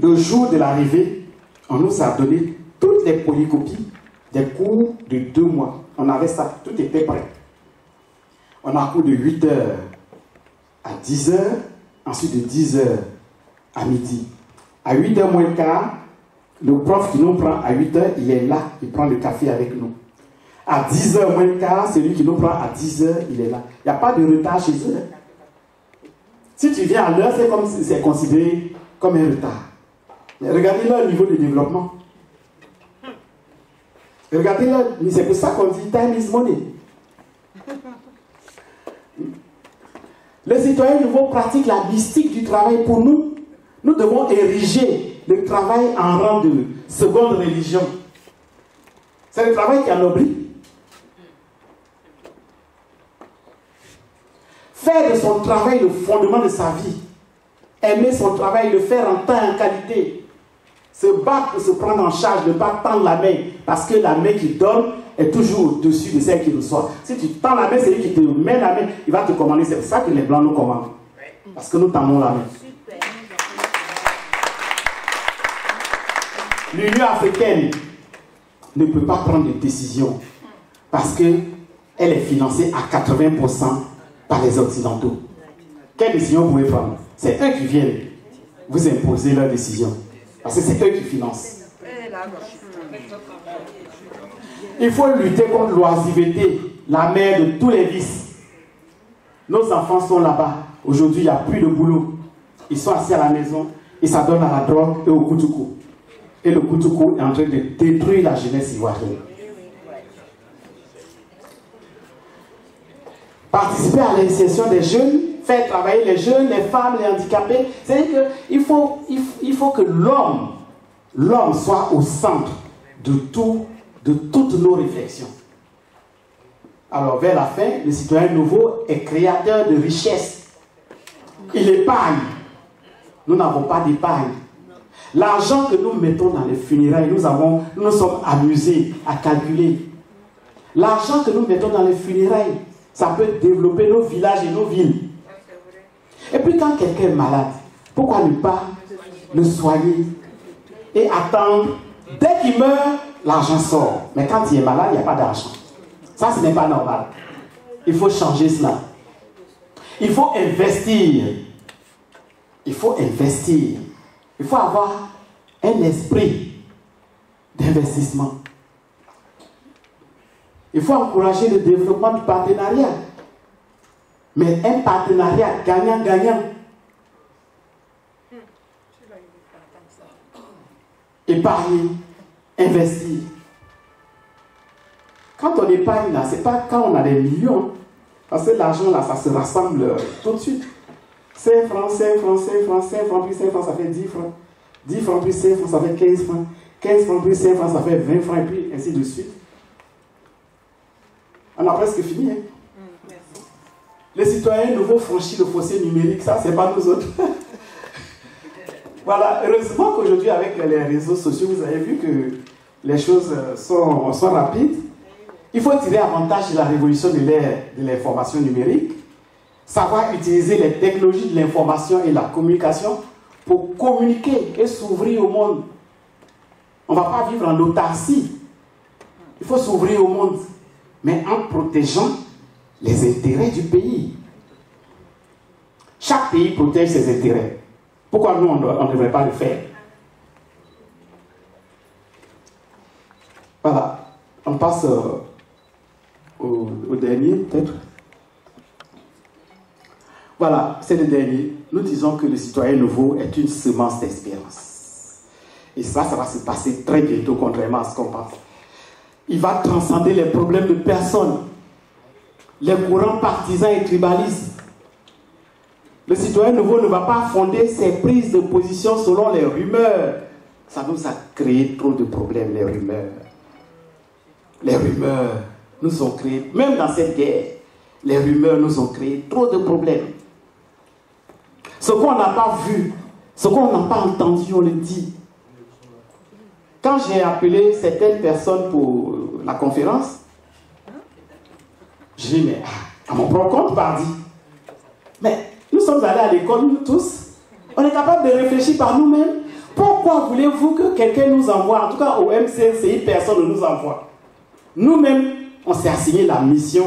Speaker 4: Le jour de l'arrivée, on nous a donné toutes les polycopies des cours de 2 mois. On avait ça, tout était prêt. On a cours de 8h à 10h, ensuite de 10h à midi. À 8h moins le quart, le prof qui nous prend à 8h, il est là, il prend le café avec nous. À 10h moins le quart, celui qui nous prend à 10h, il est là. Il n'y a pas de retard chez eux. Si tu viens à l'heure, c'est comme si c'est considéré comme un retard. Mais regardez leur niveau de développement. Regardez leur, c'est pour ça qu'on dit time is money. Les citoyens nouveaux pratiquent la mystique du travail pour nous. Nous devons ériger le travail en rang de seconde religion. C'est le travail qui anoblit. Faire de son travail le fondement de sa vie. Aimer son travail, le faire en temps et en qualité. Se battre pour se prendre en charge, ne pas tendre la main. Parce que la main qui donne est toujours au-dessus de celle qui reçoit. Si tu tends la main, c'est lui qui te met la main, il va te commander. C'est pour ça que les Blancs nous commandent. Parce que nous tendons la main. L'Union africaine ne peut pas prendre de décision parce qu'elle est financée à 80% par les Occidentaux. Quelle décision vous pouvez prendre? C'est eux qui viennent vous imposer leurs décisions. Parce que c'est eux qui financent. Il faut lutter contre l'oisiveté, la mère de tous les vices. Nos enfants sont là-bas. Aujourd'hui, il n'y a plus de boulot. Ils sont assis à la maison, ils s'adonnent à la drogue et au kutuku. Et le kutuku est en train de détruire la jeunesse ivoirienne. Participer à l'insertion des jeunes, faire travailler les jeunes, les femmes, les handicapés. C'est-à-dire qu'il faut que l'homme soit au centre de toutes nos réflexions. Alors, vers la fin, le citoyen nouveau est créateur de richesses. Il épargne. Nous n'avons pas d'épargne. L'argent que nous mettons dans les funérailles, nous nous sommes amusés à calculer. L'argent que nous mettons dans les funérailles, ça peut développer nos villages et nos villes. Et puis quand quelqu'un est malade, pourquoi ne pas le soigner et attendre? Dès qu'il meurt, l'argent sort. Mais quand il est malade, il n'y a pas d'argent. Ça, ce n'est pas normal. Il faut changer cela. Il faut investir. Il faut investir. Il faut avoir un esprit d'investissement. Il faut encourager le développement du partenariat. Mais un partenariat gagnant-gagnant. Épargner, investir. Quand on épargne, là, ce n'est pas quand on a des millions. Parce que l'argent, là, ça se rassemble tout de suite. 5 francs, 5 francs, 5 francs, 5 francs plus 5 francs, ça fait 10 francs. 10 francs plus 5 francs, ça fait 15 francs. 15 francs plus 5 francs, ça fait 20 francs, et puis ainsi de suite. On a presque fini. Hein? Les citoyens nouveaux franchissent le fossé numérique, ça, c'est pas nous autres. Voilà, heureusement qu'aujourd'hui, avec les réseaux sociaux, vous avez vu que les choses sont rapides. Il faut tirer avantage de la révolution de l'information numérique, savoir utiliser les technologies de l'information et la communication pour communiquer et s'ouvrir au monde. On ne va pas vivre en autarcie. Il faut s'ouvrir au monde, mais en protégeant les intérêts du pays. Chaque pays protège ses intérêts. Pourquoi nous, on ne devrait pas le faire? Voilà. On passe au dernier, peut-être. Voilà, c'est le dernier. Nous disons que le citoyen nouveau est une semence d'espérance. Et ça va se passer très bientôt, contrairement à ce qu'on pense. Il va transcender les problèmes de personnes, les courants partisans et tribalistes. Le citoyen nouveau ne va pas fonder ses prises de position selon les rumeurs. Ça nous a créé trop de problèmes, les rumeurs. Les rumeurs nous ont créé, même dans cette guerre, les rumeurs nous ont créé trop de problèmes. Ce qu'on n'a pas vu, ce qu'on n'a pas entendu, on le dit. Quand j'ai appelé certaines personnes pour la conférence, je dis, mais à mon propre compte, pardi. Mais nous sommes allés à l'école, nous tous. On est capable de réfléchir par nous-mêmes. Pourquoi voulez-vous que quelqu'un nous envoie? En tout cas, au MCLCI, personne ne nous envoie. Nous-mêmes, on s'est assigné la mission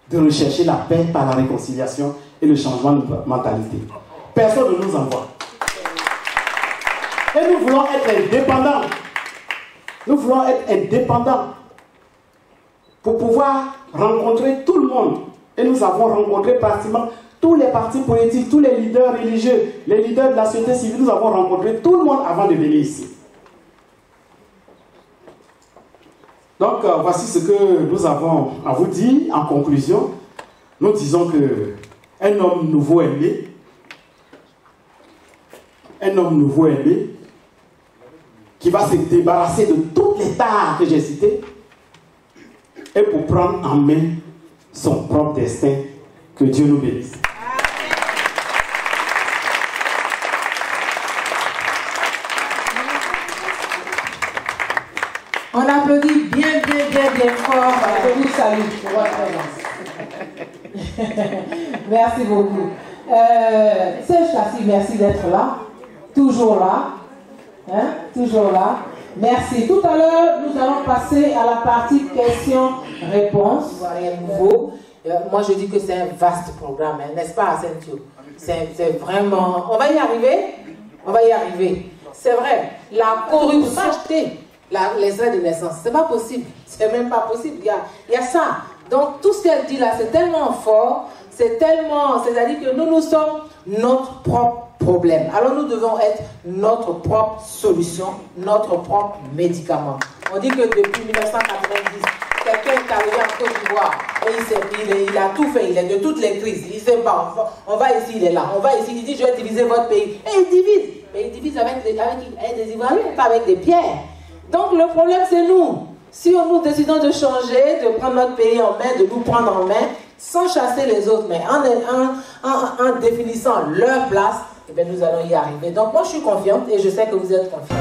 Speaker 4: de rechercher la paix par la réconciliation et le changement de mentalité. Personne ne nous envoie. Et nous voulons être indépendants. Nous voulons être indépendants pour pouvoir rencontrer tout le monde. Et nous avons rencontré pratiquement tous les partis politiques, tous les leaders religieux, les leaders de la société civile. Nous avons rencontré tout le monde avant de venir ici. Donc, voici ce que nous avons à vous dire. En conclusion, nous disons qu'un homme nouveau est né. Un homme nouveau est né qui va se débarrasser de toutes les tares que j'ai citées et pour prendre en main son propre destin. Que Dieu nous bénisse.
Speaker 2: On applaudit bien fort. Je vous salue pour votre présence. Merci beaucoup. Serge Kassi, merci d'être là. Toujours là. Hein? Toujours là. Merci. Tout à l'heure, nous allons passer à la partie questions-réponses. Rien de nouveau. Moi, je dis que c'est un vaste programme, hein, n'est-ce pas, Asensio? C'est vraiment... On va y arriver. On va y arriver. C'est vrai. La corruption, les frais de naissance, c'est pas possible. C'est même pas possible. Il y a ça. Donc, tout ce qu'elle dit là, c'est tellement fort. C'est tellement... C'est-à-dire que nous sommes notre propre problème. Alors, nous devons être notre propre solution, notre propre médicament. On dit que depuis 1990... Quelqu'un est arrivé en Côte d'Ivoire et il a tout fait, il est de toutes les crises. Il ne sait pas, on va ici, il est là, on va ici, il dit je vais diviser votre pays. Et il divise. Mais il divise avec des Ivoiriens, pas avec des pierres. Donc le problème c'est nous. Si nous décidons de changer, de prendre notre pays en main, de nous prendre en main, sans chasser les autres, mais en définissant leur place, eh bien, nous allons y arriver. Donc moi je suis confiante et je sais que vous êtes confiants.